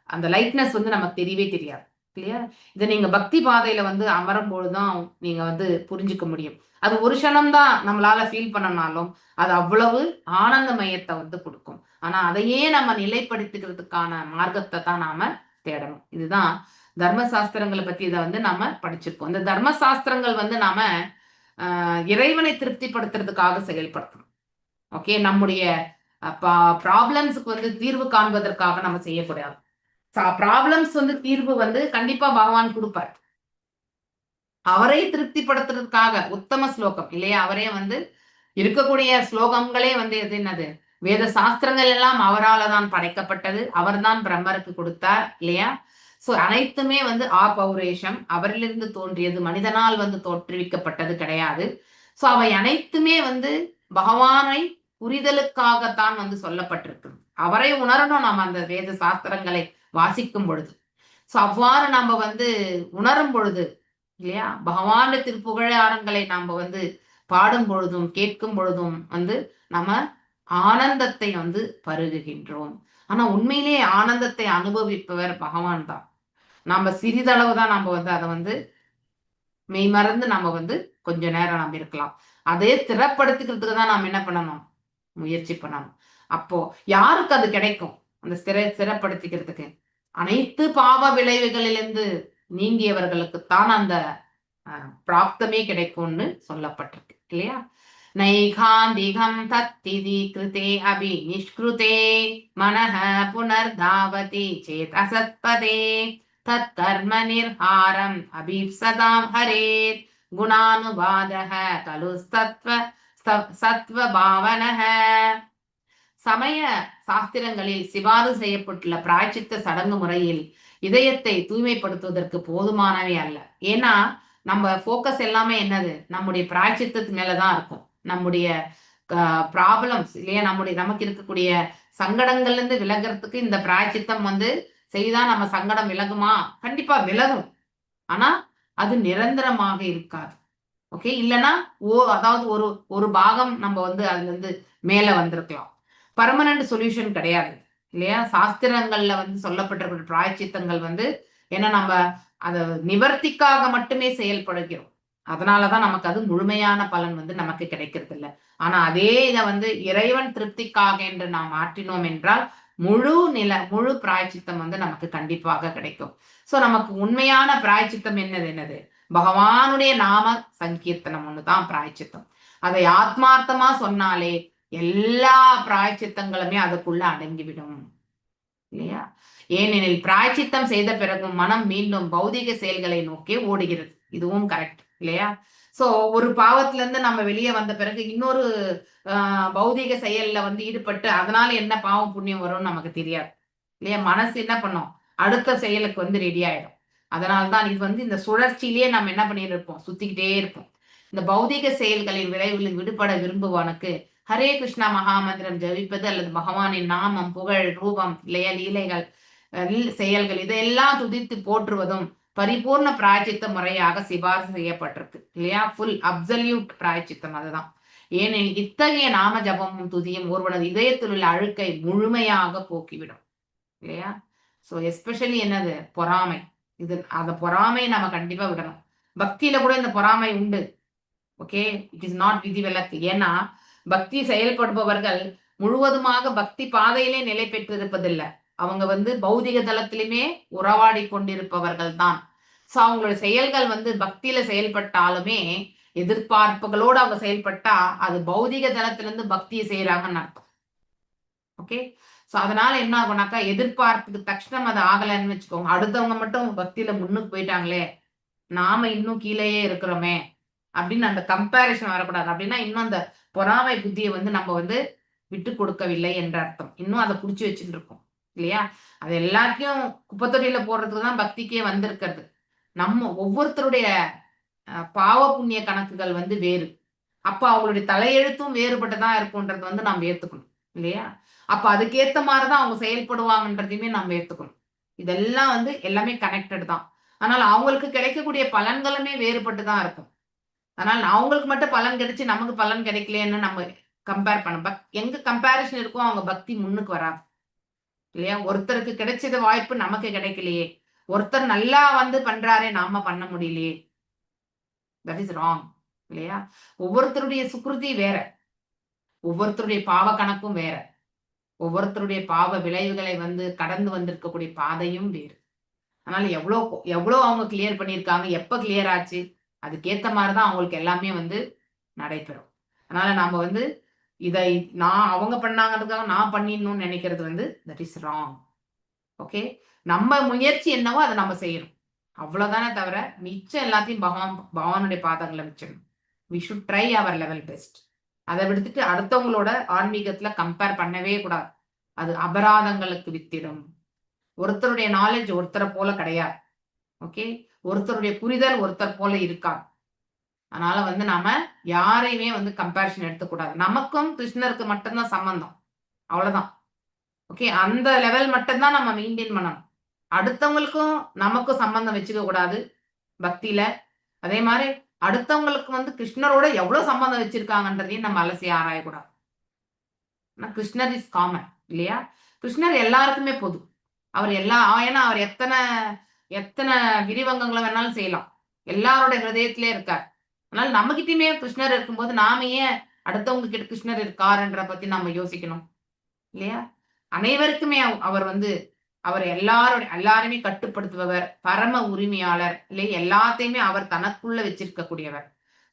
Speaker 3: அந்த லைட்னஸ் வந்து நமக்கு தெரியவே தெரியாது இல்லையா? இதை நீங்க பக்தி பாதையில வந்து அமரும் பொழுதுதான் நீங்க வந்து புரிஞ்சுக்க முடியும். அது ஒரு க்ஷணம் தான் நம்மளால ஃபீல் பண்ணனாலும் அது அவ்வளவு ஆனந்தமயத்தை வந்து கொடுக்கும். ஆனா அதையே நம்ம நிலைப்படுத்திக்கிறதுக்கான மார்க்கத்தை தான் நாம தேடணும். இதுதான் தர்மசாஸ்திரங்களை பத்தி இதை வந்து நாம படிச்சிருக்கோம். இந்த தர்மசாஸ்திரங்கள் வந்து நாம இறைவனை திருப்திப்படுத்துறதுக்காக செயல்படுத்தணும். ஓகே, நம்முடைய ப்ராப்ளம்ஸுக்கு வந்து தீர்வு காண்பதற்காக நம்ம செய்யக்கூடாது. ப்ராப்ளம்ஸ் வந்து தீர்வு வந்து கண்டிப்பா பகவான் கொடுப்பார். அவரை திருப்திப்படுத்துறதுக்காக உத்தம ஸ்லோகம் இல்லையா? அவரே வந்து இருக்கக்கூடிய ஸ்லோகங்களே வந்து எது என்னது? வேத சாஸ்திரங்கள் எல்லாம் அவரால தான் படைக்கப்பட்டது. அவர்தான் பிரம்மருக்கு கொடுத்தார் இல்லையா? சோ அனைத்துமே வந்து பௌரேஷம், அவரிலிருந்து தோன்றியது, மனிதனால் வந்து தோற்றுவிக்கப்பட்டது கிடையாது. சோ அவை அனைத்துமே வந்து பகவானை புரிதலுக்காகத்தான் வந்து சொல்லப்பட்டிருக்கு. அவரை உணரணும் நாம அந்த வேத சாஸ்திரங்களை வாசிக்கும் பொழுது. சோ அவ்வாறு நம்ம வந்து உணரும் பொழுது இல்லையா, பகவான திருப்புகழாரங்களை நாம வந்து பாடும் பொழுதும் கேட்கும் பொழுதும் வந்து நம்ம ஆனந்தத்தை வந்து பருகுகின்றோம். ஆனா உண்மையிலேயே ஆனந்தத்தை அனுபவிப்பவர் பகவான் தான். நம்ம சிறிதளவு தான் நம்ம வந்து அதை வந்து மெய்மறந்து நம்ம வந்து கொஞ்ச நேரம் நம்ம இருக்கலாம். அதே ஸ்திரப்படுத்திக்கிறதுக்கு தான் நாம் என்ன பண்ணணும்? முயற்சி பண்ணணும். அப்போ யாருக்கு அது கிடைக்கும்? அந்த ஸ்திரப்படுத்திக்கிறதுக்கு அனைத்து பாவ விளைவுகளிலிருந்து நீங்கியவர்களுக்குத்தான் அந்த பிராப்தமே கிடைக்கும்னு சொல்லப்பட்டிருக்கு இல்லையா? நைகாந்திகம் தத்திதி கிருதே அபி நிஷ்கிருதே மனஹ புனர்தாவதி சேத் அசத்பதே தத் கர்ம நிர்ஹாரம் அபீப்சதாம் ஹரேத் குணானுவாதஹ கலு சத்வ பாவனஹ. சமய சாஸ்திரங்களில் சிபாரிசு செய்யப்பட்டுள்ள பிராயச்சித்த சடங்கு முறையில் இதயத்தை தூய்மைப்படுத்துவதற்கு போதுமானவே அல்ல. ஏன்னா நம்ம போக்கஸ் எல்லாமே என்னது? நம்முடைய பிராயச்சித்தத்து மேலதான் இருக்கும். நம்முடைய ப்ராப்ளம்ஸ் இல்லையா, நமக்கு இருக்கக்கூடிய சங்கடங்கள்ல இருந்து விலகிறதுக்கு இந்த பிராயச்சித்தம் வந்து செய்தா நம்ம சங்கடம் விலகுமா? கண்டிப்பா விலகும். ஆனா அது நிரந்தரமாக இருக்காது. ஓகே, இல்லைன்னா அதாவது ஒரு பாகம் நம்ம வந்து அதுல இருந்து மேல வந்திருக்கலாம். பர்மனன்ட் சொல்யூஷன் கிடையாது இல்லையா? சாஸ்திரங்கள்ல வந்து சொல்லப்பட்டிருக்கிற பிராயச்சித்தங்கள் வந்து ஏன்னா நம்ம அதை நிவர்த்திக்காக மட்டுமே செயல்படுகிறோம். அதனாலதான் நமக்கு அது முழுமையான பலன் வந்து நமக்கு கிடைக்கிறது இல்லை. ஆனா அதே இதை வந்து இறைவன் திருப்திக்காக என்று நாம் மாற்றினோம் என்றால் முழு பிராயச்சித்தம் வந்து நமக்கு கண்டிப்பாக கிடைக்கும். சோ நமக்கு உண்மையான பிராயச்சித்தம் என்னது? பகவானுடைய நாம சங்கீர்த்தனம் ஒண்ணுதான் பிராயச்சித்தம். அதை ஆத்மார்த்தமா சொன்னாலே எல்லா பிராயச்சித்தங்களுமே அதுக்குள்ள அடங்கிவிடும் இல்லையா? ஏனெனில் பிராயச்சித்தம் செய்த பிறகு மனம் மீண்டும் பௌதிக செயல்களை நோக்கி ஓடுகிறது. இதுவும் கரெக்ட் இல்லையா? சோ ஒரு பாவத்துல இருந்து நம்ம வெளியே வந்த பிறகு இன்னொரு பௌதிக செயல்ல வந்து ஈடுபட்டு அதனால என்ன பாவம் புண்ணியம் வரும்னு நமக்கு தெரியாது இல்லையா? மனசு என்ன பண்ணும்? அடுத்த செயலுக்கு வந்து ரெடி ஆயிடும். அதனால்தான் இது வந்து இந்த சுழற்சியிலேயே நம்ம என்ன பண்ணிட்டு இருப்போம்? சுத்திக்கிட்டே இருப்போம். இந்த பௌதிக செயல்களின் விளைவுகளில் விடுபட விரும்புவானுக்கு ஹரே கிருஷ்ணா மகாமந்திரம் ஜபிப்பது அல்லது பகவானின் நாமம், புகழ், ரூபம் இல்லையா, லீலைகள், செயல்கள் இதையெல்லாம் துதித்து போற்றுவதும் பரிபூர்ண பிராயச்சித்த முறையாக சிபாரிசு செய்யப்பட்டிருக்கு இல்லையா? ஃபுல் அப்சல்யூட் பிராயச்சித்தம் அதுதான். ஏனெனில் இத்தகைய நாம ஜபமும் துதியும் ஒருவனது இதயத்தில் உள்ள அழுக்கை முழுமையாக போக்கிவிடும் இல்லையா? சோ எஸ்பெஷலி என்னது? பொறாமை. அந்த பொறாமை நம்ம கண்டிப்பா விடணும். பக்தியில கூட இந்த பொறாமை உண்டு. ஓகே, இட் இஸ் நாட் விதிவிலக்கு. ஏன்னா பக்தி செயல்படுபவர்கள் முழுவதுமாக பக்தி பாதையிலே நிலை பெற்றிருப்பதில்லை. அவங்க வந்து பௌதிக தளத்திலுமே உறவாடி கொண்டிருப்பவர்கள் தான். சோ அவங்களோட செயல்கள் வந்து பக்தியில செயல்பட்டாலுமே எதிர்பார்ப்புகளோடு அவங்க செயல்பட்டா அது பௌதிக தளத்திலிருந்து பக்தியை செய்யறாங்கன்னு அர்த்தம். ஓகே, சோ அதனால என்ன ஆகும்னாக்கா எதிர்பார்ப்புக்கு தட்சணம் அது ஆகலைன்னு வச்சுக்கோங்க. அடுத்தவங்க மட்டும் பக்தியில முன்னுக்கு போயிட்டாங்களே, நாம இன்னும் கீழேயே இருக்கிறோமே அப்படின்னு அந்த கம்பேரிசன் வரக்கூடாது. அப்படின்னா இன்னும் அந்த பொறாமை புத்தியை வந்து நம்ம வந்து விட்டு கொடுக்கவில்லை என்ற அர்த்தம். இன்னும் அதை புடிச்சு வச்சுட்டு இருக்கோம் இல்லையா? அது எல்லாத்தையும் குப்பத்தொட்டியில போடுறதுக்கு தான் பக்திக்கே வந்திருக்கிறது. நம்ம ஒவ்வொருத்தருடைய பாவ புண்ணிய கணக்குகள் வந்து வேறு. அப்ப அவங்களுடைய தலையெழுத்தும் வேறுபட்டுதான் இருக்கும்ன்றது வந்து நம்ம ஏத்துக்கணும் இல்லையா? அப்ப அதுக்கேத்த மாதிரிதான் அவங்க செயல்படுவாங்கன்றதையுமே நம்ம ஏத்துக்கணும். இதெல்லாம் வந்து எல்லாமே கனெக்டட் தான். ஆனால் அவங்களுக்கு கிடைக்கக்கூடிய பலன்களுமே வேறுபட்டுதான் இருக்கும். அதனால அவங்களுக்கு மட்டும் பலன் கிடைச்சு நமக்கு பலன் கிடைக்கலையேன்னு நம்ம கம்பேர் பண்ண எங்க கம்பேரிசன் இருக்கோ அவங்க பக்தி முன்னுக்கு வராது இல்லையா? ஒருத்தருக்கு கிடைச்சத வாய்ப்பு நமக்கு கிடைக்கலையே, ஒருத்தர் நல்லா வந்து பண்றாரே, நாம பண்ண முடியலையே, தட் இஸ் ராங் இல்லையா? ஒவ்வொருத்தருடைய சுக்ருதி வேற, ஒவ்வொருத்தருடைய பாவ கணக்கும் வேற, ஒவ்வொருத்தருடைய பாவ விளைவுகளை வந்து கடந்து வந்திருக்கக்கூடிய பாதையும் வேறு. அதனால எவ்வளோ அவங்க கிளியர் பண்ணியிருக்காங்க, எப்ப கிளியர் ஆச்சு, அதுக்கேத்த மாதிரிதான் அவங்களுக்கு எல்லாமே வந்து நடைபெறும். அதனால நாம வந்து இதை அவங்க பண்ணாங்கிறதுக்காக நான் பண்ணிடணும்னு நினைக்கிறது வந்து தட் இஸ் ராங். ஓகே, நம்ம முயற்சி என்னவோ அதை நம்ம செய்யணும், அவ்வளவுதானே தவிர மிச்சம் எல்லாத்தையும் பகவானுடைய பாதங்களை வச்சிடணும். We should try our level best. அதை விடுத்துட்டு அடுத்தவங்களோட ஆன்மீகத்துல கம்பேர் பண்ணவே கூடாது. அது அபராதங்களுக்கு வித்திடும். ஒருத்தருடைய நாலேஜ் ஒருத்தரை போல கிடையாது. ஓகே, ஒருத்தருடைய புரிதல் ஒருத்தர் போல இருக்காது. அதனால வந்து நாம யாரையுமே வந்து கம்பேரிஷன் எடுத்துக்கூடாது. நமக்கும் கிருஷ்ணருக்கு மட்டும்தான் சம்பந்தம், அவ்வளவுதான். ஓகே, அந்த லெவல் மட்டும்தான் நம்ம மெயின்டைன் பண்ணணும். அடுத்தவங்களுக்கும் நமக்கும் சம்பந்தம் வச்சுக்க கூடாது பக்தியில. அதே மாதிரி அடுத்தவங்களுக்கு வந்து கிருஷ்ணரோட எவ்வளவு சம்பந்தம் வச்சிருக்காங்கன்றதையும் நம்ம அலசி ஆராயக்கூடாது. கிருஷ்ணர் இஸ் காமன் இல்லையா? கிருஷ்ணர் எல்லாருக்குமே பொது. அவர் ஏன்னா அவர் எத்தனை விரிவங்கங்களை வேணாலும் செய்யலாம், எல்லாரோட ஹிருதயத்திலே இருக்கார். அதனால நம்ம கிட்டயுமே கிருஷ்ணர் இருக்கும்போது நாம ஏன் அடுத்தவங்க கிட்ட கிருஷ்ணர் இருக்காருன்ற பத்தி நம்ம யோசிக்கணும் இல்லையா? அனைவருக்குமே அவர் எல்லாருமே கட்டுப்படுத்துபவர், பரம உரிமையாளர் இல்லையா? எல்லாத்தையுமே அவர் தனக்குள்ள வச்சிருக்கக்கூடியவர்.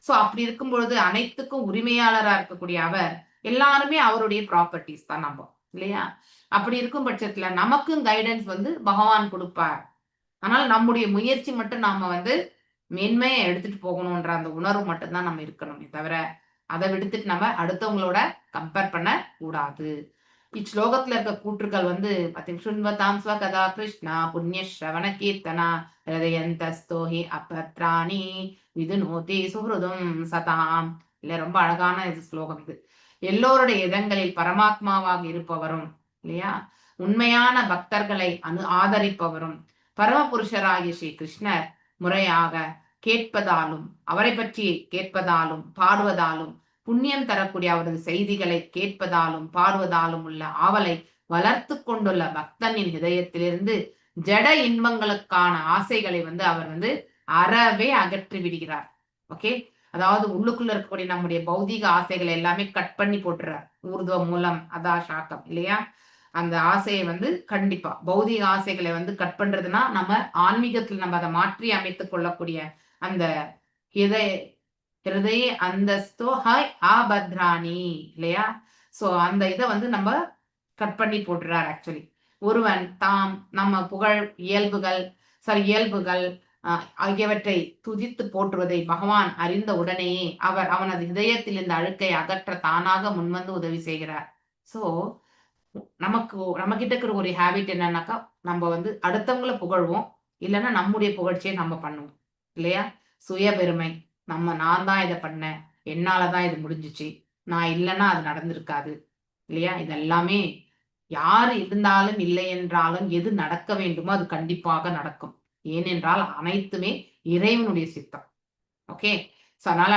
Speaker 3: சோ அப்படி இருக்கும் பொழுது அனைத்துக்கும் உரிமையாளரா இருக்கக்கூடிய அவர் எல்லாருமே அவருடைய ப்ராப்பர்ட்டிஸ் தான் நம்ம இல்லையா? அப்படி இருக்கும் பட்சத்துல நமக்கும் கைடன்ஸ் வந்து பகவான் கொடுப்பார். அதனால நம்முடைய முயற்சி மட்டும் நாம வந்து மேன்மையை எடுத்துட்டு போகணும்ன்ற அந்த உணர்வு மட்டும்தான் நம்ம இருக்கணுமே தவிர அதை விடுத்துட்டு நம்ம அடுத்தவங்களோட கம்பேர் பண்ண கூடாது. இச்லோகத்துல இருக்க கூற்றுக்கள் வந்து சுண்வதாம் ஸ்வகதா கிருஷ்ணா புண்ணிய ஸ்ரவண கீர்த்தனா ஹிருதயந்தஸ்தோஹி அபத்ராணி விதுநோதி சுஹ்ருதும் சதாம் இல்ல, ரொம்ப அழகான இது ஸ்லோகம் இது. எல்லோருடைய இதங்களில் பரமாத்மாவாக இருப்பவரும் இல்லையா, உண்மையான பக்தர்களை ஆதரிப்பவரும் பரமபுருஷராகிய ஸ்ரீ கிருஷ்ணர் முறையாக கேட்பதாலும் அவரை பற்றி கேட்பதாலும் பாடுவதாலும் புண்ணியம் தரக்கூடிய அவரது செய்திகளை கேட்பதாலும் பாடுவதாலும் உள்ள ஆவலை வளர்த்து கொண்டுள்ள பக்தனின் இதயத்திலிருந்து ஜட இன்பங்களுக்கான ஆசைகளை வந்து அவர் வந்து அறவே அகற்றி விடுகிறார். ஓகே, அதாவது உள்ளுக்குள்ள இருக்கக்கூடிய நம்முடைய பௌதீக ஆசைகளை எல்லாமே கட் பண்ணி போட்டுறார். ஊர்துவ மூலம் அதா சாக்கம் இல்லையா? அந்த ஆசையை வந்து கண்டிப்பா பௌதீக ஆசைகளை வந்து கட் பண்றதுன்னா நம்ம ஆன்மீகத்துல நம்ம அதை மாற்றி அமைத்துக் கொள்ளக்கூடிய அந்த ஹிருதய அந்தஸ்தோ ஹாய் ஆபத்ராணி இல்லையா? சோ அந்த இதை வந்து நம்ம கட் பண்ணி போட்டுறார். ஆக்சுவலி ஒருவன் தாம் நம்ம இயல்புகள் ஆகியவற்றை துதித்து போற்றுவதை பகவான் அறிந்த உடனேயே அவனது இதயத்தில் இந்த அழுக்கை அகற்ற தானாக முன்வந்து உதவி செய்கிறார். சோ நம்ம கிட்ட இருக்கிற ஒரு ஹேபிட் என்னன்னாக்கா, நம்ம வந்து அடுத்தவங்களை புகழ்வோம், இல்லைன்னா நம்முடைய புகழ்ச்சியை நம்ம பண்ணுவோம் இல்லையா? சுய பெருமை, நான் தான் இதை பண்ணேன், என்னாலதான் இது முடிஞ்சிச்சு, நான் இல்லைன்னா அது நடந்திருக்காது இல்லையா? இதெல்லாமே யாரு இருந்தாலும் இல்லை என்றாலும் எது நடக்க வேண்டுமோ அது கண்டிப்பாக நடக்கும். ஏனென்றால் அனைத்துமே இறைவனுடைய சித்தம். ஓகே, ஸோ அதனால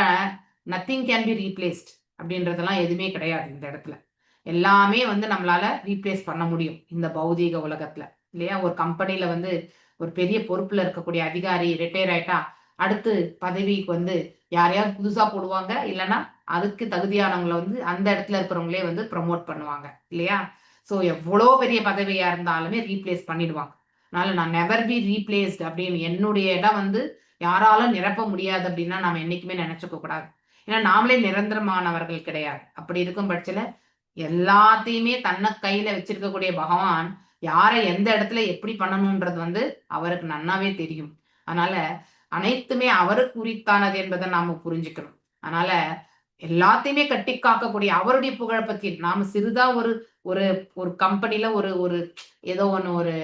Speaker 3: நத்திங் கேன் பி ரீப்ளேஸ்ட் அப்படின்றதெல்லாம் எதுவுமே கிடையாது இந்த இடத்துல. எல்லாமே வந்து நம்மளால ரீப்ளேஸ் பண்ண முடியும் இந்த பௌதீக உலகத்துல இல்லையா? ஒரு கம்பெனில வந்து ஒரு பெரிய பொறுப்புல இருக்கக்கூடிய அதிகாரி ரிட்டையர் ஆயிட்டா அடுத்து பதவிக்கு வந்து யாரையாவது புதுசா போடுவாங்க, இல்லைன்னா அதுக்கு தகுதியானவங்களை வந்து அந்த இடத்துல இருக்கிறவங்களே வந்து ப்ரமோட் பண்ணுவாங்க இல்லையா? ஸோ எவ்வளோ பெரிய பதவியா இருந்தாலுமே ரீப்ளேஸ் பண்ணிடுவாங்க. அதனால நான் நெவர் பி ரீப்ளேஸ்ட் அப்படின்னு என்னுடைய இடம் வந்து யாராலும் நிரப்ப முடியாது அப்படின்னா நாம என்னைக்குமே நினைச்சுக்க கூடாது. ஏன்னா நாமளே நிரந்தரமானவர்கள் கிடையாது. அப்படி இருக்கும் பட்சத்துல எல்லாத்தையுமே தன்னை கையில வச்சிருக்கக்கூடிய பகவான் யாரை எந்த இடத்துல எப்படி பண்ணணும்ன்றது வந்து அவருக்கு நன்னாவே தெரியும். அதனால அனைத்துமே அவருக்கு உரித்தானது என்பதை நாம புரிஞ்சுக்கணும். அதனால எல்லாத்தையுமே கட்டி காக்கக்கூடிய அவருடைய புகழை பத்தி நாம சிறிதா ஒரு ஒரு கம்பெனில ஒரு ஏதோ ஒண்ணு ஒரு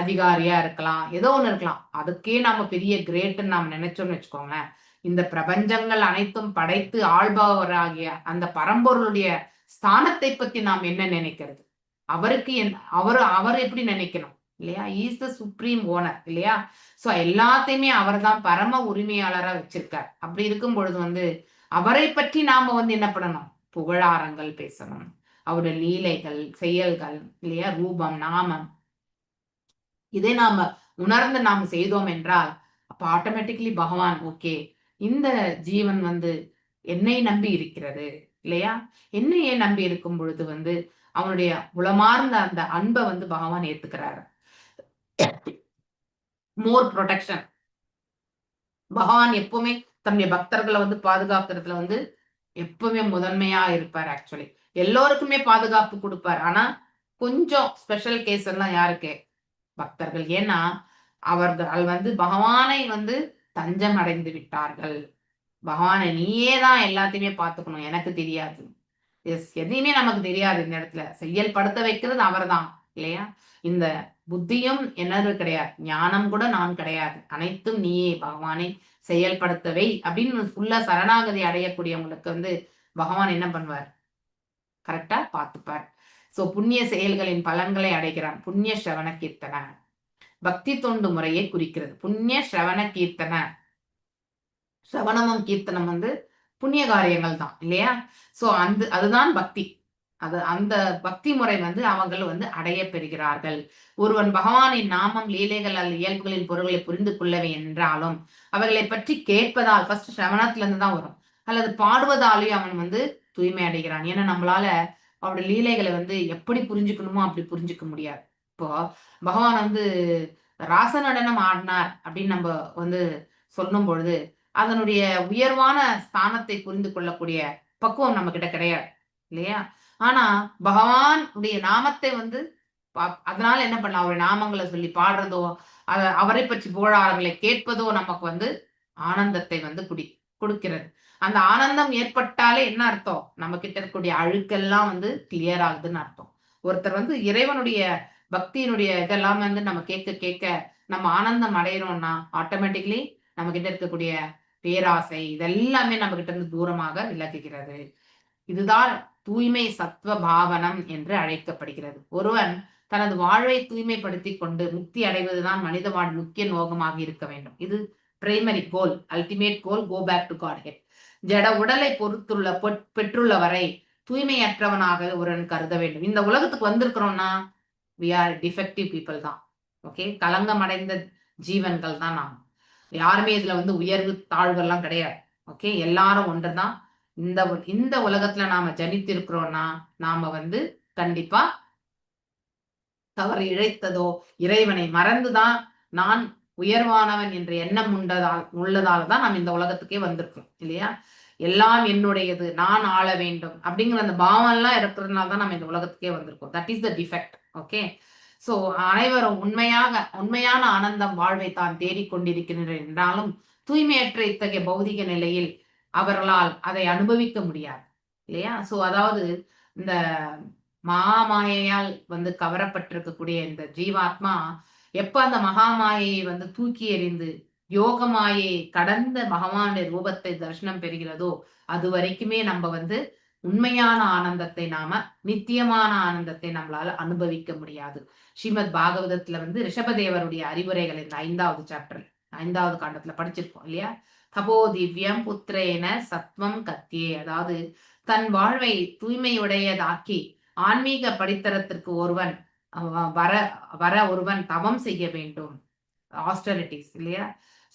Speaker 3: அதிகாரியா இருக்கலாம், ஏதோ ஒண்ணு இருக்கலாம், அதுக்கே நாம பெரிய கிரேட்ன்னு நாம நினைச்சோம்னு வச்சுக்கோங்களேன். இந்த பிரபஞ்சங்கள் அனைத்தும் படைத்து ஆள்பவராகிய அந்த பரம்பொருளுடைய ஸ்தானத்தை பத்தி நாம் என்ன நினைக்கிறது, அவருக்கு அவர் எப்படி நினைக்கணும் இல்லையா? இஸ் த சுப்ரீம் ஓனர் இல்லையா? சோ எல்லாத்தையுமே அவர் தான் பரம உரிமையாளரா வச்சிருக்கார். அப்படி இருக்கும் பொழுது வந்து அவரை பற்றி நாம வந்து என்ன பண்ணணும்? புகழாரங்கள் பேசணும், அவருடைய லீலைகள், செயல்கள் இல்லையா, ரூபம், நாமம், இதை நாம உணர்ந்து நாம் செய்தோம் என்றால் அப்ப ஆட்டோமேட்டிக்கலி பகவான் ஓகே, இந்த ஜீவன் வந்து என்னை நம்பி இருக்கிறது இல்லையா, என்னையே நம்பி இருக்கும் பொழுது வந்து அவனுடைய உளமார்ந்த அந்த அன்பை வந்து பகவான் ஏத்துக்கிறாரு. மோர் ப்ரொடெக்ஷன். பகவான் எப்பவுமே தன்னுடைய பக்தர்களை வந்து பாதுகாக்கிறதுல வந்து எப்பவுமே முதன்மையா இருப்பார். ஆக்சுவலி எல்லோருக்குமே பாதுகாப்பு கொடுப்பார். ஆனா கொஞ்சம் ஸ்பெஷல் கேஸ் எல்லாம் யாருக்கு? பக்தர்கள். ஏன்னா அவர்கள் வந்து பகவானை வந்து தஞ்சம் அடைந்து விட்டார்கள். பகவானை நீயே தான் எல்லாத்தையுமே பார்த்துக்கணும், எனக்கு தெரியாது. எஸ், எதையுமே நமக்கு தெரியாது. இந்த இடத்துல செயல் படுத்த வைக்கிறது அவர்தான் இல்லையா. இந்த புத்தியும் என்னது கிடையாது, ஞானம் கூட நான் கிடையாது, அனைத்தும் நீயே பகவானை செயல்படுத்தவை அப்படின்னு ஃபுல்லா சரணாகதி அடையக்கூடியவங்களுக்கு வந்து பகவான் என்ன பண்ணுவார்? கரெக்டா பார்த்துப்பார். சோ புண்ணிய செயல்களின் பலன்களை அடைகிறான். புண்ணிய ஸ்ரவண கீர்த்தன பக்தி தொண்டு முறையை குறிக்கிறது. புண்ணிய ஸ்ரவண கீர்த்தன, ஸ்ரவணமும் கீர்த்தனம் வந்து புண்ணிய காரியங்கள் தான் இல்லையா. சோ அதுதான் பக்தி. அந்த பக்தி முறை வந்து அவங்கள் வந்து அடைய பெறுகிறார்கள். ஒருவன் பகவானின் நாமம், லீலைகள் அல்லது இயல்புகளின் பொருள்களை புரிந்து கொள்ளவே என்றாலும் அவர்களை பற்றி கேட்பதால், ஃபர்ஸ்ட் ஸ்ரவணத்துல இருந்து தான் வரும், அல்லது பாடுவதாலேயும் அவன் வந்து தூய்மை அடைகிறான். ஏன்னா நம்மளால அவருடைய லீலைகளை வந்து எப்படி புரிஞ்சுக்கணுமோ அப்படி புரிஞ்சுக்க முடியாது. இப்போ பகவான் வந்து ராச நடனம் ஆடினார் அப்படின்னு நம்ம வந்து சொல்லும் பொழுது அதனுடைய உயர்வான ஸ்தானத்தை புரிந்து கொள்ளக்கூடிய பக்குவம் நம்ம கிட்ட கிடையாது இல்லையா. ஆனா பகவான் உடைய நாமத்தை வந்து அதனால என்ன பண்ணலாம், அவருடைய நாமங்களை சொல்லி பாடுறதோ, அவரை பற்றி புகழாரங்களை கேட்பதோ நமக்கு வந்து ஆனந்தத்தை வந்து கொடுக்கிறது. அந்த ஆனந்தம் ஏற்பட்டாலே என்ன அர்த்தம்? நம்ம கிட்ட இருக்கக்கூடிய அழுக்கெல்லாம் வந்து கிளியர் ஆகுதுன்னு அர்த்தம். ஒருத்தர் வந்து இறைவனுடைய பக்தியினுடைய இதெல்லாம் வந்து நம்ம கேட்க கேட்க நம்ம ஆனந்தம் அடையிறோம்னா ஆட்டோமேட்டிக்லி நம்ம கிட்ட இருக்கக்கூடிய பேராசை இதெல்லாமே நம்ம கிட்ட இருந்து தூரமாக விலகுகிறது. இதுதான் தூய்மை சத்வ பாவனம் என்று அழைக்கப்படுகிறது. ஒருவன் தனது வாழ்வை தூய்மைப்படுத்தி கொண்டு முக்தி அடைவதுதான் மனித வாழ் முக்கிய நோக்கமாக இருக்க வேண்டும். இது primary goal, ultimate goal, go back to Godhead. ஜட உடலை பெற்றுள்ள வரை தூய்மையற்றவனாக ஒருவன் கருத வேண்டும். இந்த உலகத்துக்கு வந்திருக்கிறோம்னா we are defective people தான். ஓகே, களங்கம் அடைந்த ஜீவன்கள் தான் நாம். யாருமே இதுல வந்து உயர்வு தாழ்வெல்லாம் கிடையாது. ஓகே, எல்லாரும் ஒன்றுதான். இந்த உலகத்துல நாம ஜனித்திருக்கிறோம்னா நாம வந்து கண்டிப்பா தவறு இழைத்ததோ இறைவனை மறந்துதான் நான் உயர்வானவன் என்ற எண்ணம் உள்ளதால் தான் நாம் இந்த உலகத்துக்கே வந்திருக்கோம் இல்லையா. எல்லாம் என்னுடையது, நான் ஆள வேண்டும் அப்படிங்கிற அந்த பாவம் எல்லாம் இருக்கிறதுனால தான் நம்ம இந்த உலகத்துக்கே வந்திருக்கோம். That is the defect. Okay, so அனைவரும் உண்மையான ஆனந்தம் வாழ்வை தான் தேடிக்கொண்டிருக்கின்றனர் என்றாலும் தூய்மையற்ற இத்தகைய பௌதிக நிலையில் அவர்களால் அதை அனுபவிக்க முடியாது இல்லையா. சோ அதாவது இந்த மகாமாயையால் வந்து கவரப்பட்டிருக்கக்கூடிய இந்த ஜீவாத்மா எப்ப அந்த மகாமாயை வந்து தூக்கி எறிந்து யோகமாயை கடந்த பகவானுடைய ரூபத்தை தரிசனம் பெறுகிறதோ அது வரைக்குமே நம்ம வந்து உண்மையான ஆனந்தத்தை, நாம நித்தியமான ஆனந்தத்தை நம்மளால அனுபவிக்க முடியாது. ஸ்ரீமத் பாகவதத்துல வந்து ரிஷபதேவருடைய அறிவுரைகள் இந்த 5வது சாப்டர் 5வது காண்டத்துல படிச்சிருக்கோம் இல்லையா. தபோ திவ்யம் புத்திரேன சத்வம் கத்தியே, அதாவது தன் வாழ்வை தூய்மையுடையதாக்கி ஆன்மீக படித்தரத்திற்கு ஒருவன் ஒருவன் தவம் செய்ய வேண்டும், ஆஸ்டரிட்டிஸ் இல்லையா.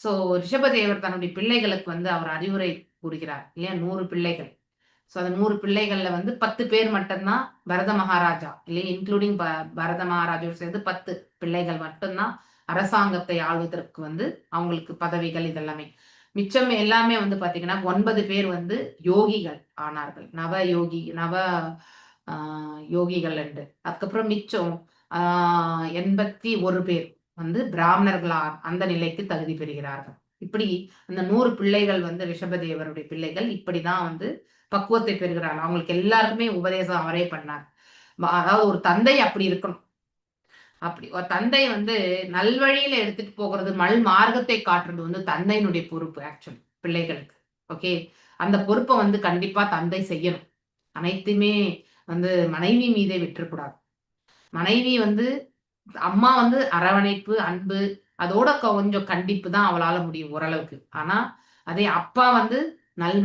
Speaker 3: சோ ரிஷபதேவர் தன்னுடைய பிள்ளைகளுக்கு வந்து அவர் அறிவுரை கூறுகிறார் இல்லையா. 100 பிள்ளைகள். சோ அந்த 100 பிள்ளைகள்ல வந்து 10 பேர் மட்டும்தான் பரத மகாராஜா இல்லையா, இன்க்ளூடிங் பரத மகாராஜோடு சேர்ந்து 10 பிள்ளைகள் மட்டும்தான் அரசாங்கத்தை ஆள்வதற்கு வந்து அவங்களுக்கு பதவிகள் இதெல்லாமே. மிச்சம் எல்லாமே வந்து பாத்தீங்கன்னா 9 பேர் வந்து யோகிகள் ஆனார்கள், நவ யோகிகள் என்று. அதுக்கப்புறம் மிச்சம் 81 பேர் வந்து பிராமணர்களா அந்த நிலைக்கு தகுதி பெறுகிறார்கள். இப்படி அந்த 100 பிள்ளைகள் வந்து ரிஷபதேவருடைய பிள்ளைகள் இப்படிதான் வந்து பக்குவத்தை பெறுகிறார்கள். அவங்களுக்கு எல்லாருக்குமே உபதேசம் அவரே பண்ணார். அதாவது ஒரு தந்தை அப்படி இருக்கணும். அப்படி ஒரு தந்தை வந்து நல்வழியில எடுத்துட்டு போகிறது, மார்க்கத்தை காட்டுறது வந்து தந்தையினுடைய பொறுப்பு ஆக்சுவலி பிள்ளைகளுக்கு. ஓகே, அந்த பொறுப்பை வந்து கண்டிப்பா தந்தை செய்யணும். அனைத்துமே வந்து மனைவி மீதே விட்டுறக்கூடாது. மனைவி வந்து அம்மா வந்து அரவணைப்பு, அன்பு, அதோட கொஞ்சம் கண்டிப்பு தான் அவளால முடியும் ஓரளவுக்கு. ஆனா அதே அப்பா வந்து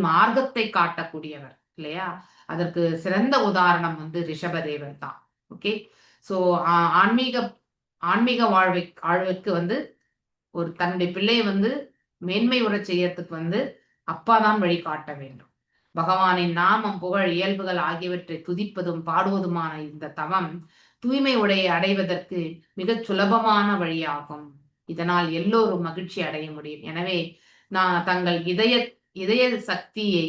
Speaker 3: மார்க்கத்தை காட்டக்கூடியவர் இல்லையா. அதற்கு சிறந்த உதாரணம் வந்து ரிஷபதேவன் தான். ஓகே, சோ ஆன்மீக வாழ்வுக்கு வந்து ஒரு தன்னுடைய பிள்ளையை வந்து மேன்மை உறச் செய்யறதுக்கு வந்து அப்பா தான் வழி காட்ட வேண்டும். பகவானின் நாமம், புகழ், இயல்புகள் ஆகியவற்றை துதிப்பதும் பாடுவதுமான இந்த தவம் தூய்மை உடையை அடைவதற்கு மிகச் சுலபமான வழியாகும். இதனால் எல்லோரும் மகிழ்ச்சி அடைய முடியும். எனவே நான் தங்கள் இதய சக்தியை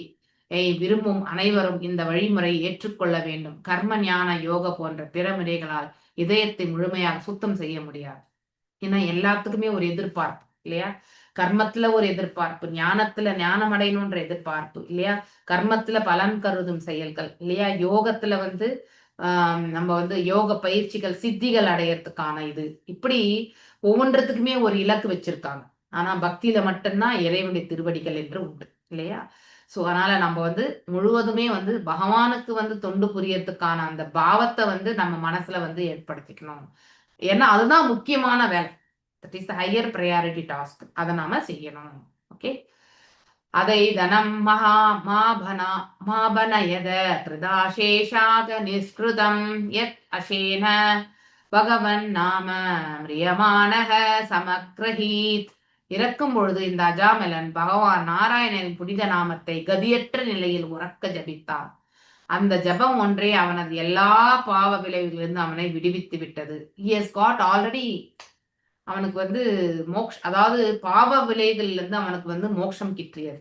Speaker 3: விரும்பும் அனைவரும் இந்த வழிமுறை ஏற்றுக்கொள்ள வேண்டும். கர்ம ஞான யோக போன்ற பிற முறைகளால் இதயத்தை முழுமையாக சுத்தம் செய்ய முடியாது. ஏன்னா எல்லாத்துக்குமே ஒரு எதிர்பார்ப்பு இல்லையா? கர்மத்துல ஒரு எதிர்பார்ப்பு, ஞானத்துல ஞானம் அடையணும்ன்ற எதிர்பார்ப்பு இல்லையா? கர்மத்துல பலன் கருதும் செயல்கள் இல்லையா? யோகத்துல வந்து நம்ம வந்து யோக பயிற்சிகள், சித்திகள் அடையறதுக்கான இது, இப்படி ஒவ்வொன்றத்துக்குமே ஒரு இலக்கு வச்சிருக்காங்க. ஆனா பக்தியில மட்டும்தான் இறைவனுடைய திருவடிகள் என்று உண்டு இல்லையா? சோ அதனால நம்ம வந்து முழுவதுமே வந்து பகவானுக்கு வந்து தொண்டு புரியறதுக்கான அந்த பாவத்தை வந்து நம்ம மனசுல வந்து ஏற்படுத்திக்கணும். ஏன்னா அதுதான் முக்கியமான வேலை. That is the higher priority task. அதை நாம செய்யணும். ஓகே. அதை தனம் மாபனயத கிருதாசேஷாக நிஸ்கிருதம் யத் அசேன பகவன் நாம மிரியமானக சமக்ரஹீத். இறக்கும் பொழுது இந்த அஜாமலன் பகவான் நாராயணனின் புனித நாமத்தை கதியற்ற நிலையில் உறக்க ஜபித்தான். அந்த ஜபம் ஒன்றே அவனது எல்லா பாவ விளைவுகளிலிருந்து அவனை விடுவித்து விட்டது. He has got already, அவனுக்கு வந்து அதாவது பாவ விளைவுகள்ல இருந்து அவனுக்கு வந்து மோட்சம் கிட்டியது.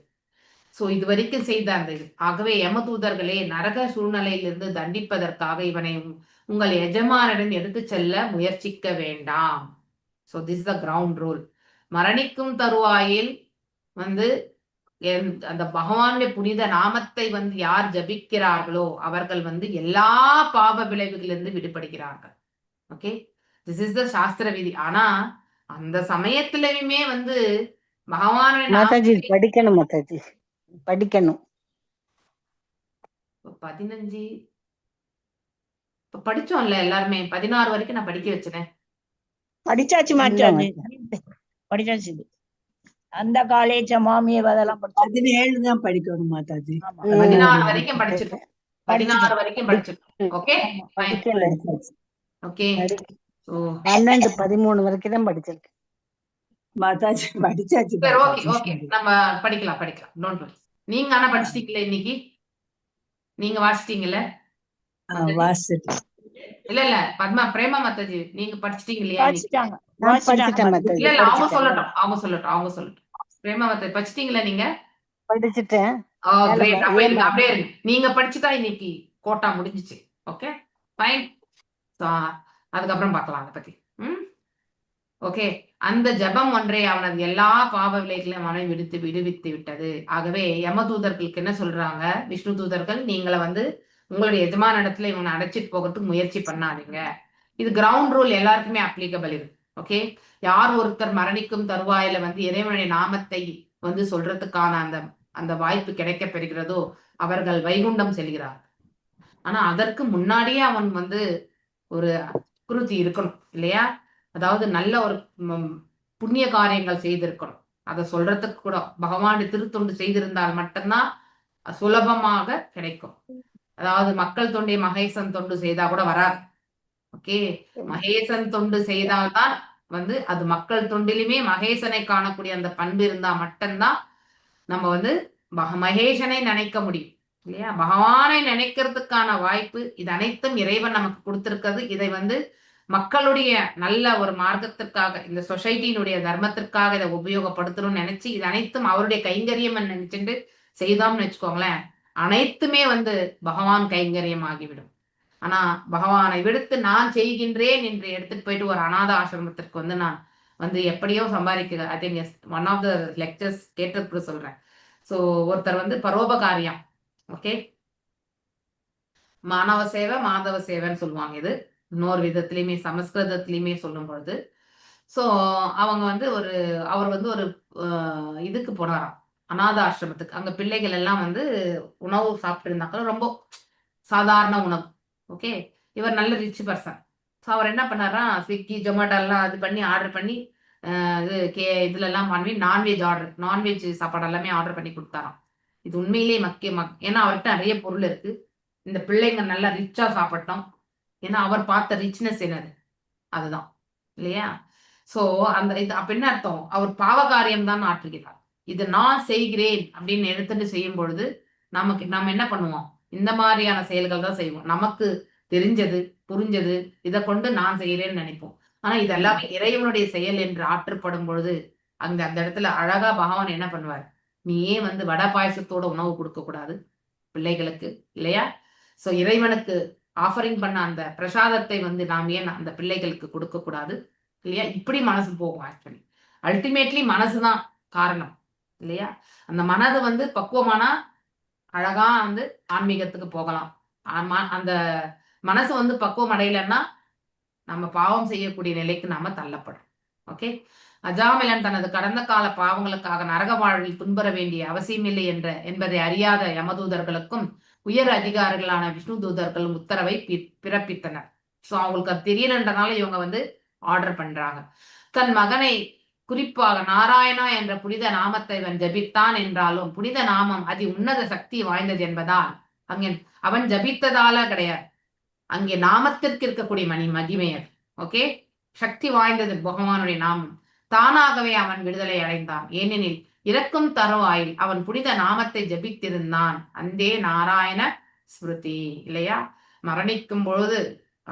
Speaker 3: சோ இது வரைக்கும் செய்த அந்த இது. ஆகவே யமதூதர்களே, நரக சூழ்நிலையிலிருந்து தண்டிப்பதற்காக இவனை உங்கள் எஜமானிடம் எடுத்து செல்ல முயற்சிக்க வேண்டாம். So this the ground rule. மரணிக்கும் தருவாயில் வந்து அந்த பகவானுடைய புனித நாமத்தை வந்து யார் ஜபிக்கிறார்களோ அவர்கள் வந்து எல்லா பாவ விளைவுகளிலிருந்து விடுபடுகிறார்கள். ஓகே, திஸ் இஸ் த சாஸ்திர விதி. ஆனா அந்த சமயத்திலுமே வந்து
Speaker 2: மாதாஜி படிக்கணும், மாதாஜி படிக்கணும்.
Speaker 3: 15 படிச்சோம்ல எல்லாருமே. 16 வரைக்கும் நான் படிக்க வச்சேன்.
Speaker 4: படிச்சாச்சு மாதாஜி, படிச்சாச்சு. அந்த காலேஜ் மாமியை அதெல்லாம்
Speaker 8: 17 தான் படிக்கணும் மாதாஜி.
Speaker 3: 16 வரைக்கும் படிச்சிருக்கோம். 16 வரைக்கும் படிச்சிருக்கோம். Okay okay.
Speaker 2: 12, 13 வரைக்கும் தான் படிச்சிருக்கேன்
Speaker 8: மாதாஜி. படிச்சாச்சு.
Speaker 3: ஓகே ஓகே, நம்ம படிக்கலாம். Don't worry. நீங்க ஆனா படிச்சிட்டீங்களே இன்னைக்கு? நீங்க வாசிட்டீங்கல்ல? இல்ல பத்மா, பிரேமா மாதாஜி, நீங்க படிச்சிட்டீங்க இல்லையா? இல்ல அவங்க சொல்லட்டும். பிரேமா மாதாஜி படிச்சிட்டீங்களா நீங்க?
Speaker 2: படிச்சிட்டேன்.
Speaker 3: அப்படியே இருங்க. நீங்க படிச்சுட்டா இன்னைக்கு கோட்டா முடிஞ்சிச்சு. Okay fine. அதுக்கப்புறம் பார்க்கலாம் அதை பத்தி. ஓகே. அந்த ஜபம் ஒன்றே அவனது எல்லா பாவ விளைகளையும் அவனை விடுவித்து விட்டது. ஆகவே யமதூதர்களுக்கு என்ன சொல்றாங்க? விஷ்ணு தூதர்கள், நீங்களை வந்து உங்களுடைய எஜமான இடத்துல இவனை அடைச்சிட்டு போகிறதுக்கு முயற்சி பண்ணாதீங்க. இது கிரவுண்ட் ரூல், எல்லாருக்குமே அப்ளிகபிள் இது. ஓகே. யார் ஒருத்தர் மரணிக்கும் தருவாயில வந்து இறைவனுடைய நாமத்தை வந்து சொல்றதுக்கான அந்த வாய்ப்பு கிடைக்க பெறுகிறதோ அவர்கள் வைகுண்டம் செல்கிறார். ஆனா அதற்கு முன்னாடியே அவன் வந்து ஒரு குருதி இருக்கணும் இல்லையா? அதாவது நல்ல ஒரு புண்ணிய காரியங்கள் செய்திருக்கணும். அதை சொல்றதுக்கு கூட பகவான் திருத்தொண்டு செய்திருந்தால் மட்டும்தான் சுலபமாக கிடைக்கும். அதாவது மக்கள் தொண்டை மகேசன் தொண்டு செய்தா கூட வராது. ஓகே, மகேசன் தொண்டு செய்தால்தான் வந்து அது மக்கள் தொண்டிலுமே மகேசனை காணக்கூடிய அந்த பண்பு இருந்தா மட்டும்தான் நம்ம வந்து மகேசனை நினைக்க முடியும் இல்லையா? பகவானை நினைக்கிறதுக்கான வாய்ப்பு இது அனைத்தும் இறைவன் நமக்கு கொடுத்திருக்கிறது. இதை வந்து மக்களுடைய நல்ல ஒரு மார்க்கத்திற்காக, இந்த சொசைட்டியினுடைய தர்மத்திற்காக இதை உபயோகப்படுத்தணும்னு நினைச்சு இது அனைத்தும் அவருடைய கைங்கரியம் நினைச்சுட்டு செய்தோம்னு வச்சுக்கோங்களேன், அனைத்துமே வந்து பகவான் கைங்கரியம் ஆகிவிடும். ஆனா பகவானை விடுத்து நான் செய்கின்றேன் என்று எடுத்துட்டு போயிட்டு ஒரு அநாத ஆசிரமத்திற்கு வந்து நான் வந்து எப்படியோ சம்பாதிக்க, I think one of the lectures கேட்டதுக்கு சொல்றேன். ஸோ ஒருத்தர் வந்து பரோபகாரியம், ஓகே, மாணவ சேவை மாதவ சேவைன்னு சொல்லுவாங்க. இது இன்னொரு விதத்திலையுமே சமஸ்கிருதத்திலையுமே சொல்லும் பொழுது, ஸோ அவங்க வந்து அவர் வந்து ஒரு இதுக்கு போனாராம், அநாத ஆசிரமத்துக்கு. அங்க பிள்ளைகள் எல்லாம் வந்து உணவு சாப்பிட்டு இருந்தாங்க, ரொம்ப சாதாரண உணவு. ஓகே, இவர் நல்ல ரிச் பர்சன். ஸோ அவர் என்ன பண்ணாரா, ஸ்விக்கி ஜொமேட்டோ எல்லாம் இது பண்ணி ஆர்டர் பண்ணி இதுல எல்லாம் பண்ணி நான்வெஜ் சாப்பாடு எல்லாமே ஆர்டர் பண்ணி கொடுத்தாராம். இது உண்மையிலேயே ஏன்னா அவர்கிட்ட நிறைய பொருள் இருக்கு, இந்த பிள்ளைங்க நல்லா ரிச்சா சாப்பிட்டோம். ஏன்னா அவர் பார்த்த ரிச்னஸ் என்னது, அதுதான். இல்லையா? சோ அந்த இது அப்ப என்ன அர்த்தம்? அவர் பாவகாரியம் தான் ஆற்றுகிறார். இது நான் செய்கிறேன் அப்படின்னு எடுத்துட்டு செய்யும் பொழுது நம்ம என்ன பண்ணுவோம்? இந்த மாதிரியான செயல்கள் தான் செய்வோம். நமக்கு தெரிஞ்சது, புரிஞ்சது, இதை கொண்டு நான் செய்கிறேன்னு நினைப்போம். ஆனா இது எல்லாமே இறைவனுடைய செயல் என்று ஆற்றப்படும் பொழுது அந்த இடத்துல அழகா பகவான் என்ன பண்ணுவார்? நீ ஏன் வந்து வடை பாயசத்தோட உணவு கொடுக்க கூடாது பிள்ளைகளுக்கு, இல்லையா? சோ இறைவனுக்கு ஆஃபரிங் பண்ண அந்த பிரசாதத்தை வந்து நாம் ஏன் அந்த பிள்ளைகளுக்கு கொடுக்க கூடாது, இல்லையா? இப்படி மனசு போகும். ஆக்சுவலி அல்டிமேட்லி மனசுதான் காரணம், இல்லையா? அந்த மனது வந்து பக்குவமானா அழகா வந்து ஆன்மீகத்துக்கு போகலாம். அந்த மனசு வந்து பக்குவம் அடையலைன்னா நம்ம பாவம் செய்யக்கூடிய நிலைக்கு நாம தள்ளப்படும். ஓகே. அஜாமிலன் தனது கடந்த கால பாவங்களுக்காக நரக வாழ்வில் துன்புற வேண்டிய அவசியமில்லை என்பதை அறியாத யமதூதர்களுக்கும் உயர் அதிகாரிகளான விஷ்ணு தூதர்களும் உத்தரவை பிறப்பித்தனர். சோ அவங்களுக்கு அது தெரியலன்றனால இவங்க வந்து ஆர்டர் பண்றாங்க. தன் மகனை குறிப்பாக நாராயணா என்ற புனித நாமத்தை அவன் ஜபித்தான் என்றாலும் புனித நாமம் அதி உன்னத சக்தி வாய்ந்தது என்பதால் அங்கே அவன் ஜபித்ததால கிடையாது, அங்கே நாமத்திற்கு இருக்கக்கூடிய மகிமை அது. ஓகே, சக்தி வாய்ந்தது பகவானுடைய நாமம். தானாகவே அவன் விடுதலை அடைந்தான். ஏனெனில் இறக்கும் தருவாயில் அவன் புனித நாமத்தை ஜபித்திருந்தான். அந்தே நாராயண ஸ்மிருதி, இல்லையா? மரணிக்கும் பொழுது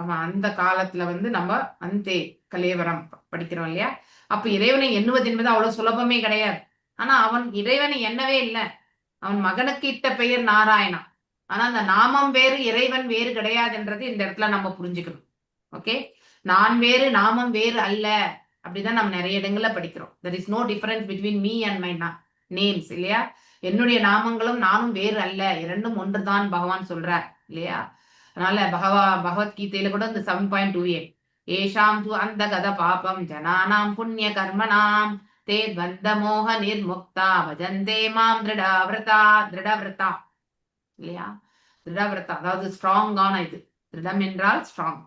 Speaker 3: அவன் அந்த காலத்துல வந்து நம்ம அந்தே கலேவரம் படிக்கிறோம் இல்லையா? அப்ப இறைவனை எண்ணுவது என்பது அவ்வளவு சுலபமே கிடையாது. ஆனா அவன் இறைவனை எண்ணவே இல்லை. அவன் மகனுக்கு இட்ட பெயர் நாராயணா. ஆனா அந்த நாமம் வேறு இறைவன் வேறு கிடையாதுன்றது இந்த இடத்துல நம்ம புரிஞ்சுக்கணும். ஓகே, நான் வேறு நாமம் வேறு அல்ல, அப்படிதான் நம்ம நிறைய இடங்கள்ல படிக்கிறோம். there is no difference between me and my names, இல்லையா? என்னுடைய நாமங்களும் நானும் வேறு அல்ல, இரண்டும் ஒன்றுதான் பகவான் சொல்றார், இல்லையா? அதனால பகவத்கீதையில கூட இந்த 7.28 ஏஷாம் து அந்த கத பாபம் ஜனானாம் புண்ணிய கர்மனாம் தே துவந்த மோக நிர்முக்தா பஜந்தே மாம் திருடவிரதா, இல்லையா? திருடவிரதா அதாவது ஸ்ட்ராங்கான இது. திருடம் என்றால் ஸ்ட்ராங்.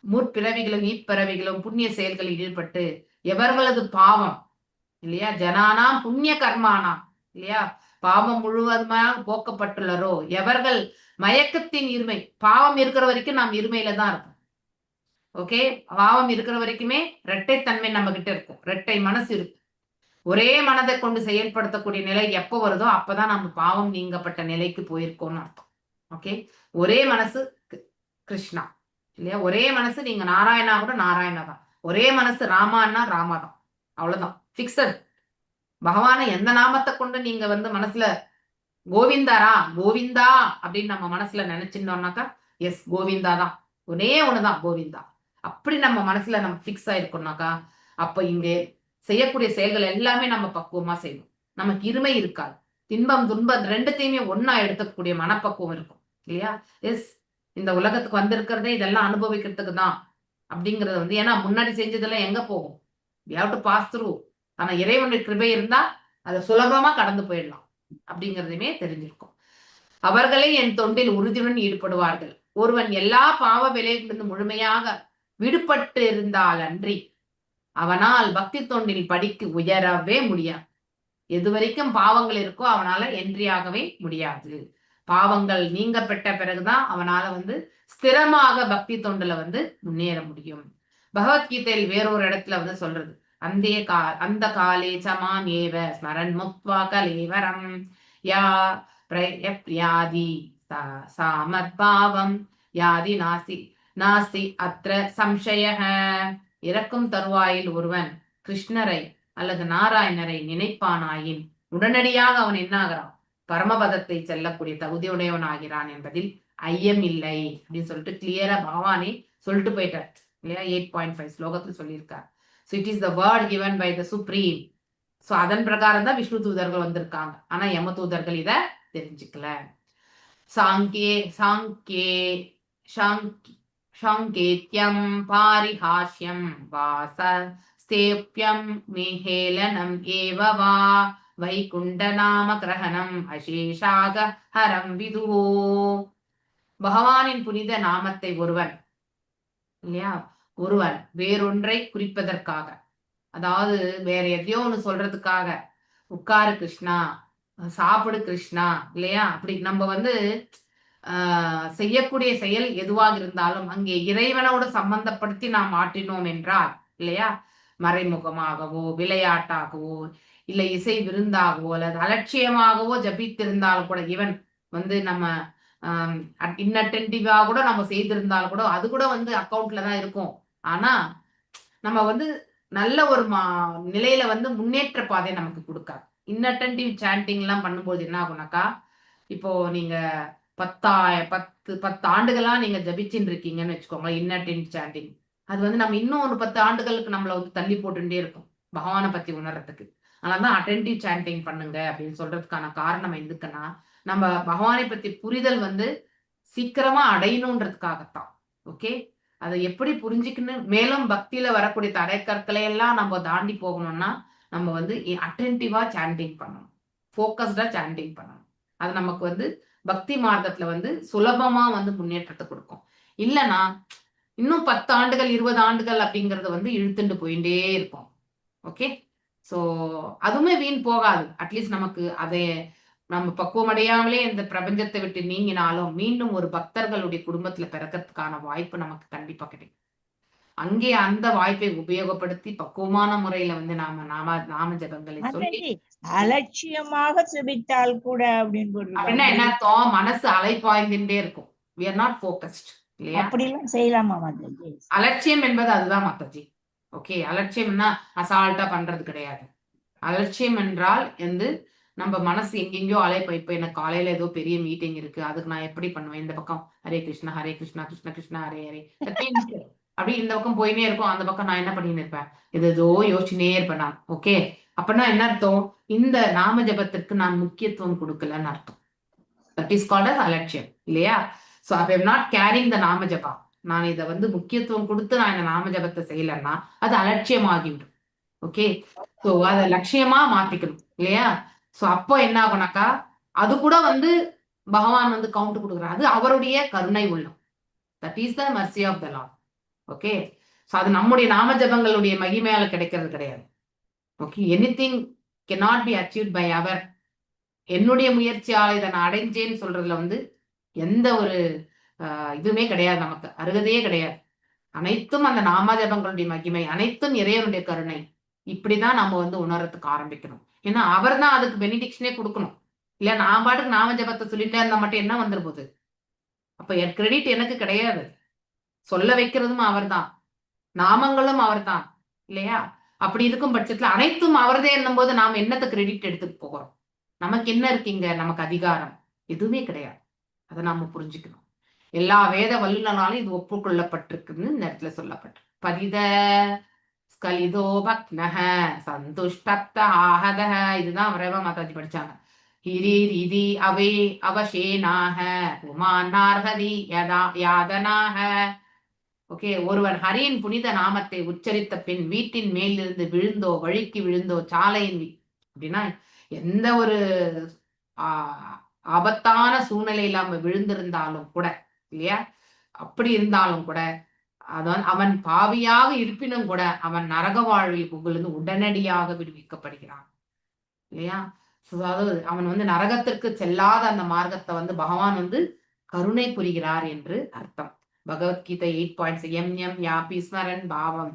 Speaker 3: முற்பிறவிகளும் இப்பிறவிகளும் புண்ணிய செயல்களில் ஈடுபட்டு எவர்களது பாவம், இல்லையா? ஜனானாம் புண்ணிய கர்மானாம், இல்லையா? பாவம் முழுவதுமாக போக்கப்பட்டுள்ளரோ எவர்கள் மயக்கத்தின் இருமை, பாவம் இருக்கிற வரைக்கும் நாம் இருமையில தான் இருப்போம். ஓகே, பாவம் இருக்கிற வரைக்குமே இரட்டைத்தன்மை நம்ம கிட்ட இருக்கும், இரட்டை மனசு இருக்கும். ஒரே மனதை கொண்டு செயல்படுத்தக்கூடிய நிலை எப்போ வருதோ அப்பதான் நம்ம பாவம் நீங்கப்பட்ட நிலைக்கு போயிருக்கோம்னு அர்த்தம். ஓகே, ஒரே மனசு கிருஷ்ணா, இல்லையா? ஒரே மனசு நீங்க நாராயணா கூட நாராயணா தான், ஒரே மனசு ராமான்னா ராமா தான், அவ்வளவுதான், பிக்சட். பகவான எந்த நாமத்தை கொண்டு நீங்க வந்து மனசுல கோவிந்தாரா கோவிந்தா அப்படின்னு நம்ம மனசுல நினைச்சிருந்தோம்னாக்கா எஸ் கோவிந்தா தான், ஒரே ஒண்ணுதான் கோவிந்தா. அப்படி நம்ம மனசுல நம்ம பிக்ஸ் ஆயிருக்கோம்னாக்கா அப்ப இங்கே செய்யக்கூடிய செயல்கள் எல்லாமே நம்ம பக்குவமா செய்வோம். நமக்கு இருமை இருக்காது. தின்பம் துன்பம் ரெண்டுத்தையுமே ஒன்னா எடுத்துக்கூடிய மனப்பக்குவம் இருக்கும், இல்லையா? எஸ் இந்த உலகத்துக்கு வந்திருக்கிறதே இதெல்லாம் அனுபவிக்கிறதுக்கு தான் அப்படிங்கறது வந்து, ஏன்னா முன்னாடி செஞ்சதெல்லாம் எங்க போகும்? we have to pass through. ஆனா இறைவனுடைய கிருபை இருந்தா அதை சுலபமா கடந்து போயிடலாம் அப்படிங்கிறதையுமே தெரிஞ்சிருக்கும். அவர்களே என் தொண்டில் உறுதியுடன் ஈடுபடுவார்கள். ஒருவன் எல்லா பாவ விலைகளிலிருந்து முழுமையாக விடுபட்டு இருந்தால் அன்றி அவனால் பக்தி தொண்டில் படிக்கு உயரவே முடியாது. எது வரைக்கும் பாவங்கள் இருக்கோ அவனால என்ட்ரியாகவே முடியாது. பாவங்கள் நீங்க பெற்ற பிறகுதான் அவனால வந்து ஸ்திரமாக பக்தி தொண்டுல வந்து முன்னேற முடியும். பகவத்கீதையில் வேறொரு இடத்துல வந்து சொல்றது, அந்த காலே சமாம் ஏவ ஸ்மரன் முக்த்வா கலேவரம் யா பிரயாதி சாமத் பாவம் யாதி நாஸ்தி அத்ர சம்சயஹ. இறக்கும் தருவாயில் ஒருவன் கிருஷ்ணரை அல்லது நாராயணரை நினைப்பானாயின் உடனடியாக அவன் என்ன ஆகிறான்? பரமபதத்தை செல்லக்கூடிய தகுதியுடையவன் ஆகிறான் என்பதில் ஐயம் இல்லை அப்படின்னு சொல்லிட்டு கிளியரா பகவானே சொல்லிட்டு போயிட்டார், இல்லையா? 8.5 ஸ்லோகத்தில் சொல்லியிருக்கார். So it is the word given by the supreme. So அதன் பிரகாரம் தான் விஷ்ணு தூதர்கள் வந்திருக்காங்க. ஆனா யம தூதர்கள் இத தெரிஞ்சுக்கல. சாங்கேத்யம் பாரிஹாஷ்யம் வாசஸ்தேப்யம் மிஹேலனம் ஏவவா வைகுண்ட நாம கிரகணம் அசேஷாக ஹரம் விதுஹோ. பகவானின் புனித நாமத்தை ஒருவன், இல்லையா, ஒருவன் வேறொன்றை குறிப்பதற்காக, அதாவது வேற எதையோ ஒண்ணு சொல்றதுக்காக, உட்காரு கிருஷ்ணா, சாப்பிடு கிருஷ்ணா, இல்லையா, அப்படி நம்ம வந்து செய்யக்கூடிய செயல் எதுவாக இருந்தாலும் அங்கே இறைவனோடு சம்பந்தப்படுத்தி நாம் ஆற்றினோம் என்றால் இல்லையா? மறைமுகமாகவோ விளையாட்டாகவோ இல்லை இசை விருந்தாகவோ அல்லது அலட்சியமாகவோ ஜபித்திருந்தாலும் கூட, ஈவன் வந்து நம்ம இன்னட்டென்டிவா கூட நம்ம செய்திருந்தாலும் கூட அது கூட வந்து அக்கௌண்ட்ல தான் இருக்கும். ஆனா நம்ம வந்து நல்ல ஒரு நிலையில வந்து முன்னேற்ற பாதை நமக்கு கொடுக்காது. இன்னட்டென்டிவ் சாண்டிங் எல்லாம் பண்ணும்போது என்ன ஆகும்னாக்கா, இப்போ நீங்க 10 ஆண்டுகளா நீங்க ஜபிச்சுட்டு இருக்கீங்கன்னு வச்சுக்கோங்க, இன்னட்டென்டிவ் சாண்டிங். அது வந்து நம்ம இன்னும் ஒரு 10 ஆண்டுகளுக்கு நம்மள வந்து தள்ளி போட்டுட்டே இருக்கும் பகவானை பத்தி உணர்றதுக்கு. அதனாலதான் அட்டென்டிவ் சாண்டிங் பண்ணுங்க அப்படின்னு சொல்றதுக்கான காரணம் எதுக்குன்னா, நம்ம பகவானை பத்தி புரிதல் வந்து சீக்கிரமா அடையணுன்றதுக்காகத்தான். ஓகே, அதை எப்படி புரிஞ்சுக்கணும், மேலும் பக்தியில வரக்கூடிய தடைக்கற்களை எல்லாம் நம்ம தாண்டி போகணும்னா நம்ம வந்து அட்டென்டிவா சாண்டிங் பண்ணணும், ஃபோக்கஸ்டா சாண்டிங் பண்ணணும். அது நமக்கு வந்து பக்தி மார்க்கத்துல வந்து சுலபமா வந்து முன்னேற்றத்தை கொடுக்கும். இல்லைன்னா இன்னும் 10 ஆண்டுகள் 20 ஆண்டுகள் அப்படிங்கறத வந்து இழுத்துட்டு போயிட்டே இருப்போம். ஓகே, சோ அதுவுமே வீண் போகாது. அட்லீஸ்ட் நமக்கு அதை நம்ம பக்குவம் அடையாமலே இந்த பிரபஞ்சத்தை விட்டு நீங்கினாலும் மீண்டும் ஒரு பக்தர்களுடைய குடும்பத்துல பிறக்கிறதுக்கான வாய்ப்பு நமக்கு கண்டிப்பா கிடைக்கும். அங்கே அந்த வாய்ப்பை உபயோகப்படுத்தி பக்குவமான முறையில வந்து நாம ஜபங்களை சொல்லி
Speaker 4: அலட்சியமாக சுபித்தால் கூட
Speaker 3: அப்படின்னா என்ன அர்த்தம்? மனசு அலைப்பாய்ந்துட்டே இருக்கும். we are not focused, இல்லையா?
Speaker 4: அப்படிலாம் செய்யலாமா மாதாஜி?
Speaker 3: அலட்சியம் என்பது அதுதான் மாதாஜி. ஓகே, அலட்சியம்னா அசால்ட்டா பண்றது கிடையாது. அலட்சியம் என்றால் வந்து நம்ம மனசு எங்கெங்கயோ இப்ப எனக்கு காலையில ஏதோ பெரிய மீட்டிங் இருக்கு, அதுக்கு நான் எப்படி பண்ணுவேன், இந்த பக்கம் ஹரே கிருஷ்ணா கிருஷ்ண கிருஷ்ணா ஹரே ஹரே அப்படி இந்த பக்கம் போயினே இருக்கும், அந்த பக்கம் நான் என்ன பண்ணின்னு இருப்பேன், ஏதோ யோசிச்சுனே இருப்பேன் நான். ஓகே, அப்படின்னா என்ன அர்த்தம்? இந்த நாம ஜபத்திற்கு நான் முக்கியத்துவம் கொடுக்கலன்னு அர்த்தம். தட் இஸ் கால்ட் அஸ் அலட்சியம், இல்லையா? So I am not caring the nama japa. நான் இதை வந்து முக்கியத்துவம் கொடுத்து நான் இந்த நாம ஜபத்தை செய்யலைன்னா அது அலட்சியமாகிவிடும். ஓகே, சோ அத லட்சியமா மாத்திக்கணும், இல்லையா? சோ அப்போ என்ன ஆகும்னாக்கா அது கூட வந்து பகவான் வந்து கவுண்ட் கொடுக்குறாரு. அது அவருடைய கருணை உள்ளம். That is the mercy of the lord. Okay, so அது நம்முடைய நாம ஜபங்களுடைய மகிமையால கிடைக்கிறது கிடையாது. Okay, anything cannot be achieved by our என்னுடைய முயற்சியால இதை நான் அடைஞ்சேன்னு சொல்றதுல வந்து எந்த ஒரு இதுவுமே கிடையாது, நமக்கு அருகதையே கிடையாது. அனைத்தும் அந்த நாம ஜபங்களுடைய மகிமை, அனைத்தும் இறைவனுடைய கருணை. இப்படிதான் நம்ம வந்து உணர்றதுக்கு ஆரம்பிக்கணும். ஏன்னா அவர் தான் அதுக்கு பெனிடிக்ஷனே கொடுக்கணும், இல்ல நான் பாட்டுக்கு நாம ஜபத்தை சொல்லிட்டே இருந்தா மட்டும் என்ன வந்துரு போகுது? அப்ப என் கிரெடிட் எனக்கு கிடையாது. சொல்ல வைக்கிறதும் அவர் தான், நாமங்களும் அவர் தான், இல்லையா? அப்படி இருக்கும் பட்சத்துல அனைத்தும் அவர்தே என்னும் போது நாம என்னத்தை கிரெடிட் எடுத்துட்டு போகிறோம்? நமக்கு என்ன இருக்கீங்க? நமக்கு அதிகாரம் எதுவுமே கிடையாது. அதை நாம புரிஞ்சுக்கணும். எல்லா வேத வல்லுநராலும் இது ஒப்புக்கொள்ளப்பட்டிருக்குன்னு இந்த இடத்துல சொல்லப்பட்டு பதித ஸ்கலிதோ பக்னஹ சந்துஷ்டப்த ஆஹதஹ. இதுதான் வரவ மாதாஜி படிச்சாங்க. ஹிரி ரிதி அவே அவசேனாக உமானார்ஹதி யாதனாக. ஓகே, ஒருவன் ஹரியின் புனித நாமத்தை உச்சரித்த பின் வீட்டின் மேலிருந்து விழுந்தோ வழிக்கு விழுந்தோ சாலையின் அப்படின்னா எந்த ஒரு ஆபத்தான சூழ்நிலையில அவன் விழுந்திருந்தாலும் கூட, இல்லையா, அப்படி இருந்தாலும் கூட அவன் பாவியாக இருப்பினும் கூட அவன் நரக வாழ்வில் புகழ்ந்து உடனடியாக விடுவிக்கப்படுகிறான், இல்லையா? அதாவது அவன் வந்து நரகத்திற்கு செல்லாத அந்த மார்க்கத்தை வந்து பகவான் வந்து கருணை புரிகிறார் என்று அர்த்தம். பகவத்கீதை 8.6 எம் எம் யாபி ஸ்மரன் பாவம்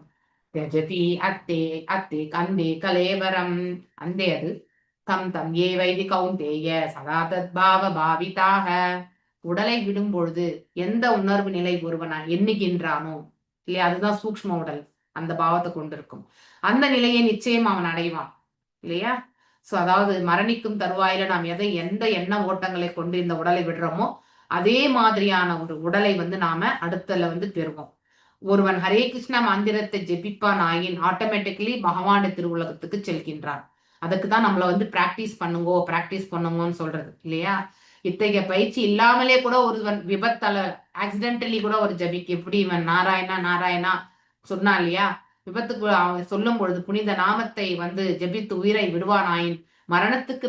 Speaker 3: தியஜதி அத்தே அத்தே கந்தே கலேவரம். அந்தே அது தம் தம் ஏ வைதி கௌந்தேய சதா தத் பாவ பாவிதாக. உடலை விடும் பொழுது எந்த உணர்வு நிலை ஒருவன் எண்ணுகின்றானோ, இல்லையா, அதுதான் சூக்ஷ்ம உடல், அந்த பாவத்தை கொண்டிருக்கும். அந்த நிலையை நிச்சயம் அவன் அடைவான், இல்லையா? சோ அதாவது மரணிக்கும் தருவாயில நாம் எந்த எண்ண ஓட்டங்களை கொண்டு இந்த உடலை விடுறோமோ அதே மாதிரியான ஒரு உடலை வந்து நாம அடுத்தல வந்து பெறுவோம். ஒருவன் ஹரே கிருஷ்ணா மந்திரத்தை ஜெபிப்பான் ஆயின் ஆட்டோமேட்டிக்கலி பகவான திருவுலகத்துக்கு செல்கின்றான். அதுக்குதான் நம்மள வந்து பிராக்டிஸ் பண்ணுங்கன்னு சொல்றது, இல்லையா? இத்தகைய பயிற்சி இல்லாமலே கூட ஒருவன் விபத்தால ஆக்சிடென்டலி கூட ஒரு ஜபிக்கு எப்படி இவன் நாராயணா சொன்னா, இல்லையா? விபத்துக்கு அவன் சொல்லும் பொழுது புனித நாமத்தை வந்து ஜபித்து உயிரை விடுவானாயின் மரணத்துக்கு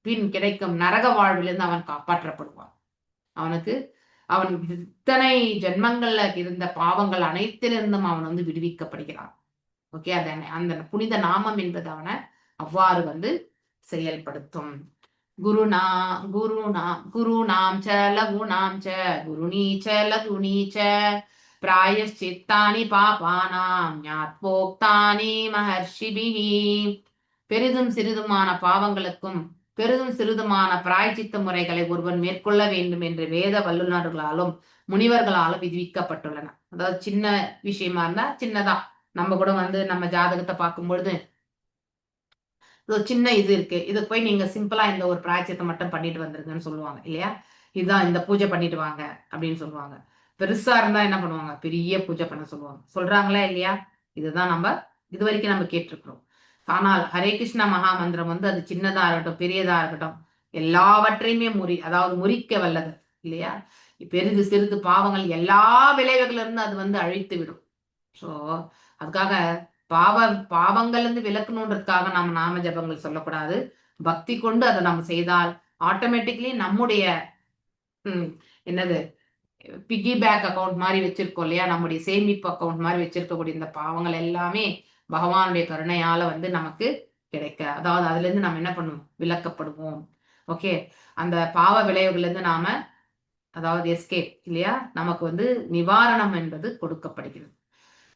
Speaker 3: பின் கிடைக்கும் நரக வாழ்விலிருந்து அவன் காப்பாற்றப்படுவான். அவன் இத்தனை ஜென்மங்கள்ல இருந்த பாவங்கள் அனைத்திலிருந்தும் அவன் வந்து விடுவிக்கப்படுகிறான். ஓகே, அந்த புனித நாமம் என்பது அவனை அவ்வாறு வந்து செயல்படுத்தும். குருநாம் ச லகுணாம் ச குருணீ ச லகுணீ ச பிராயஷ்சித்தானி பாபானாம் ஞாத்வோக்தானி மஹர்ஷிபிஹி. பெரிதும் சிறிதுமான பாவங்களுக்கும் பெரிதும் சிறிதுமான பிராயச்சித்த முறைகளை ஒருவன் மேற்கொள்ள வேண்டும் என்று வேத வல்லுநர்களாலும் முனிவர்களாலும் விதிவிக்கப்பட்டுள்ளன. அதாவது சின்ன விஷயமா இருந்தா சின்னதா நம்ம கூட வந்து நம்ம ஜாதகத்தை பார்க்கும் பொழுது ஒரு சின்ன இது இருக்கு, இதுக்கு போய் நீங்க சிம்பிளா இந்த ஒரு பிராயச்சியத்தை மட்டும் பண்ணிட்டு வந்துருங்கன்னு சொல்லுவாங்க இல்லையா. இதுதான் இந்த பூஜை பண்ணிட்டு வாங்க அப்படின்னு சொல்லுவாங்க. பெருசா இருந்தா என்ன பண்ணுவாங்க, பெரிய பூஜை பண்ண சொல்லுவாங்க. சொல்றாங்களா இல்லையா? இதுதான் நம்ம இது வரைக்கும் நம்ம கேட்டிருக்கிறோம். ஆனால் ஹரே கிருஷ்ணா மகா மந்திரம் வந்து அது சின்னதா இருக்கட்டும் பெரியதா இருக்கட்டும் எல்லாவற்றையுமே அதாவது முறிக்க வல்லது இல்லையா. பெரிது சிறிது பாவங்கள் எல்லா விளைவுகள் இருந்து அது வந்து அழித்து விடும். ஸோ அதுக்காக பாவங்கள்ல இருந்து விலக்கணுன்றதுக்காக நம்ம நாம ஜபங்கள் சொல்லக்கூடாது. பக்தி கொண்டு அதை நம்ம செய்தால் ஆட்டோமேட்டிக்லி நம்முடைய என்னது பிகி பேக் அக்கௌண்ட் மாதிரி வச்சிருக்கோம் இல்லையா, நம்முடைய சேமிப்பு அக்கௌண்ட் மாதிரி வச்சிருக்கக்கூடிய இந்த பாவங்கள் எல்லாமே பகவானுடைய கருணையால வந்து நமக்கு கிடைக்க, அதாவது அதுல இருந்து நம்ம என்ன பண்ணுவோம், விலக்கப்படுவோம். ஓகே, அந்த பாவ விளைவுகள்ல இருந்து நாம அதாவது எஸ்கேப் இல்லையா, நமக்கு வந்து நிவாரணம் என்பது கொடுக்கப்படுகிறது.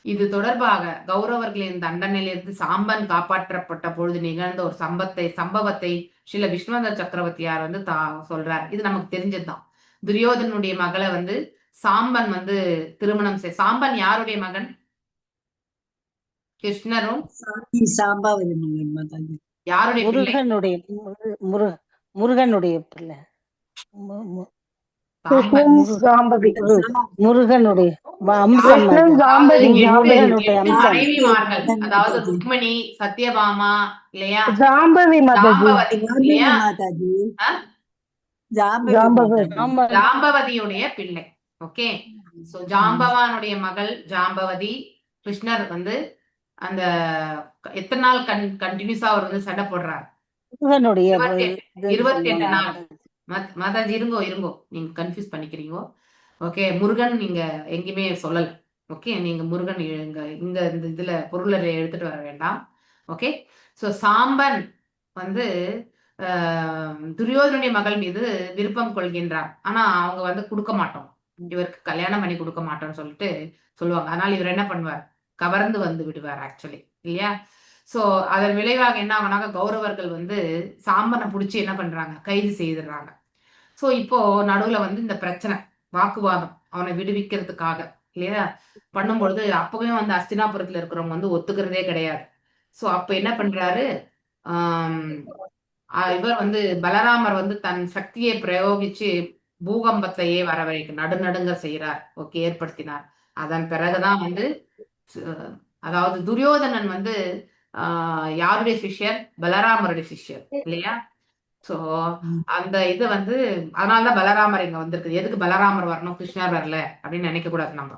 Speaker 3: இது தொடர்பாக கௌரவர்களின் தண்டனையிலிருந்து சாம்பன் காப்பாற்றப்பட்ட பொழுது நிகழ்ந்த ஒரு சம்பவத்தை ஸ்ரீல விஸ்வநாத சக்கரவர்த்தியார் வந்து சொல்றார். இது நமக்கு தெரிஞ்சதுதான். துரியோதனுடைய மகளை வந்து சாம்பன் வந்து திருமணம் சாம்பன் யாருடைய மகன்? கிருஷ்ணரும்
Speaker 8: சாம்பாவதி மகன் மாதாஜி.
Speaker 3: யாருடைய பிள்ளை?
Speaker 2: முருகனுடைய பிள்ளை. முருகனுடைய
Speaker 3: மனைவிமார்கள், அதாவது ருக்மணி, சத்யபாமா இல்லையா, ஜாம்பவதி இல்லையா, ஜாம்பவதியுடைய பிள்ளை. ஓகே, சோ ஜாம்பவானுடைய மகள் ஜாம்பவதி. கிருஷ்ணர் வந்து அந்த எத்தனை நாள் கண்டினியூஸா அவர் வந்து சண்டை போடுறார்? 28 நாள். மாதாஜி இருங்கோ நீங்க கன்ஃபியூஸ் பண்ணிக்கிறீங்க. ஓகே, முருகன் நீங்க எங்கேயுமே சொல்லல. ஓகே, நீங்க முருகன் இங்க இந்த இதுல பொருளை எடுத்துட்டு வர வேண்டாம். ஓகே, சோ சாம்பன் வந்து துரியோதனுடைய மகள் மீது விருப்பம் கொள்கின்றார். ஆனா அவங்க வந்து கொடுக்க மாட்டோம், இவருக்கு கல்யாணம் பண்ணி கொடுக்க மாட்டோம்னு சொல்லிட்டு சொல்லுவாங்க. அதனால இவர் என்ன பண்ணுவார், கவர்ந்து வந்து விடுவார் ஆக்சுவலி இல்லையா. சோ அதன் விளைவாக என்ன ஆகுனாக்க கௌரவர்கள் வந்து சாம்பனை பிடிச்சி என்ன பண்றாங்க, கைது செய்துடுறாங்க. சோ இப்போ நடுவுல வந்து இந்த பிரச்சனை வாக்குவாதம் அவனை விடுவிக்கிறதுக்காக இல்லையா பண்ணும்பொழுது அப்பவே வந்து அஸ்தினாபுரத்துல இருக்கிறவங்க வந்து ஒத்துக்கிறதே கிடையாது. சோ அப்ப என்ன பண்றாரு, இவர் வந்து பலராமர் வந்து தன் சக்தியை பிரயோகிச்சு பூகம்பத்தையே வரவழைக்க நடுநடுங்க செய்யறார். ஓகே, ஏற்படுத்தினார். அதன் பிறகுதான் வந்து அதாவது துரியோதனன் வந்து யாருடைய சிஷ்யர், பலராமருடைய சிஷ்யர் இல்லையா. சோ அந்த இது வந்து அதனாலதான் பலராமர் இங்க வந்திருக்கு. எதுக்கு பலராமர் வரணும், கிருஷ்ணர் வரல அப்படின்னு நினைக்க கூடாது நம்ம.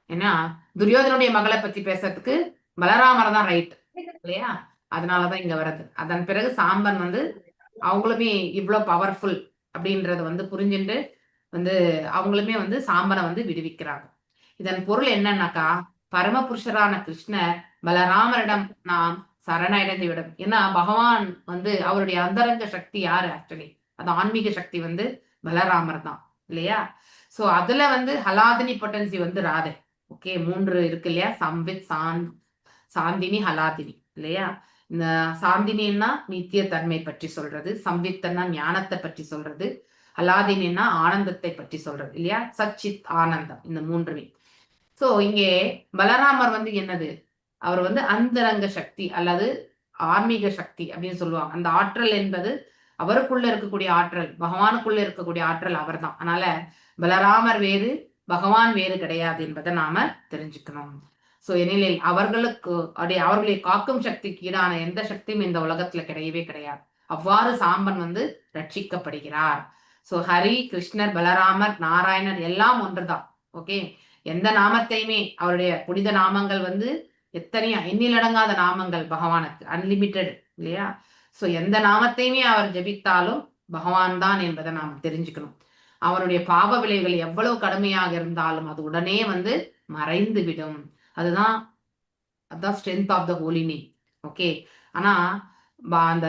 Speaker 3: ஏன்னா துரியோதனுடைய மகளை பத்தி பேசுறதுக்கு பலராமர் தான் ரைட் இல்லையா, அதனாலதான் இங்க வர்றது. அதன் பிறகு சாம்பன் வந்து அவங்களுமே இவ்வளவு பவர்ஃபுல் அப்படின்றத வந்து புரிஞ்சுட்டு வந்து அவங்களுமே வந்து சாம்பனை வந்து விடுவிக்கிறாங்க. இதன் பொருள் என்னன்னாக்கா, பரமபுருஷரான கிருஷ்ணர் பலராமரிடம் நாம் சரணடைந்து விடும். ஏன்னா பகவான் வந்து அவருடைய அந்தரங்க சக்தி யாரு, ஆக்சுவலி அது ஆன்மீக சக்தி வந்து பலராமர் தான் இல்லையா. சோ அதுல வந்து ஹலாதினி பொட்டன்சி வந்து ராதை. ஓகே, 3 இருக்கு இல்லையா, சம்வித், சாந்தினி, ஹலாதினி இல்லையா. இந்த சாந்தினின்னா நித்திய தன்மை பற்றி சொல்றது, சம்வித்தன்னா ஞானத்தை பற்றி சொல்றது, ஹலாதினா ஆனந்தத்தை பற்றி சொல்றது இல்லையா, சச்சித் ஆனந்தம், இந்த 3மே. சோ இங்கே பலராமர் வந்து என்னது, அவர் வந்து அந்தரங்க சக்தி அல்லது ஆன்மீக சக்தி அப்படின்னு சொல்லுவாங்க. அந்த ஆற்றல் என்பது அவருக்குள்ள இருக்கக்கூடிய ஆற்றல், பகவானுக்குள்ள இருக்கக்கூடிய ஆற்றல் அவர் தான். அதனால பலராமர் வேறு பகவான் வேறு கிடையாது என்பதை நாம தெரிஞ்சுக்கணும். சோ எனில் அவர்களை காக்கும் சக்திக்கு ஈடான எந்த சக்தியும் இந்த உலகத்துல கிடையவே கிடையாது. அவ்வாறு சாம்பன் வந்து ரட்சிக்கப்படுகிறார். சோ ஹரி, கிருஷ்ணர், பலராமர், நாராயணர் எல்லாம் ஒன்றுதான். ஓகே, எந்த நாமத்தையுமே அவருடைய புனித நாமங்கள் வந்து எத்தனையோ எண்ணிலடங்காத நாமங்கள் பகவானுக்கு, அன்லிமிட்டெட் இல்லையா. சோ எந்த நாமத்தையுமே அவர் ஜபித்தாலும் பகவான் தான் என்பதை நாம் தெரிஞ்சுக்கணும். அவருடைய பாவ விளைவுகள் எவ்வளவு கடுமையாக இருந்தாலும் அது உடனே வந்து மறைந்து விடும். அதுதான் strength of the holy name. Okay, ஆனா அந்த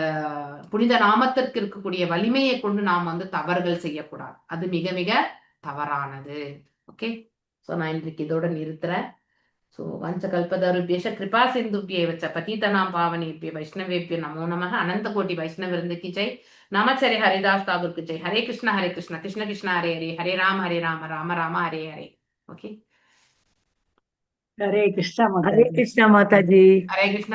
Speaker 3: புனித நாமத்திற்கு இருக்கக்கூடிய வலிமையை கொண்டு நாம் வந்து தவறுகள் செய்யக்கூடாது. அது மிக மிக தவறானது. ஓகே, ஸோ நான் இன்றைக்கு இதோட நிறுத்துறேன். ஸோ வஞ்சகல்பதருபியஷ கிருபா சிந்துபியே வச்ச பதீதனாம் பாவனேபிய வைஷ்ணவேபிய நமோ நமः. அனந்த கோட்டி வைஷ்ணவ விருந்துக்கு ஜெய். நமச்சரி ஹரிதாஸ் தாகூருக்கு ஜெய். ஹரே கிருஷ்ணா கிருஷ்ண கிருஷ்ண ஹரே ஹரே, ஹரே ராம ராம ராம ஹரே ஹரே. ஓகே,
Speaker 8: ஹரே கிருஷ்ணா
Speaker 2: ஹரே
Speaker 8: மாதாஜி.
Speaker 2: கிருஷ்ணா மாதாஜி.
Speaker 3: ஹரே கிருஷ்ணா.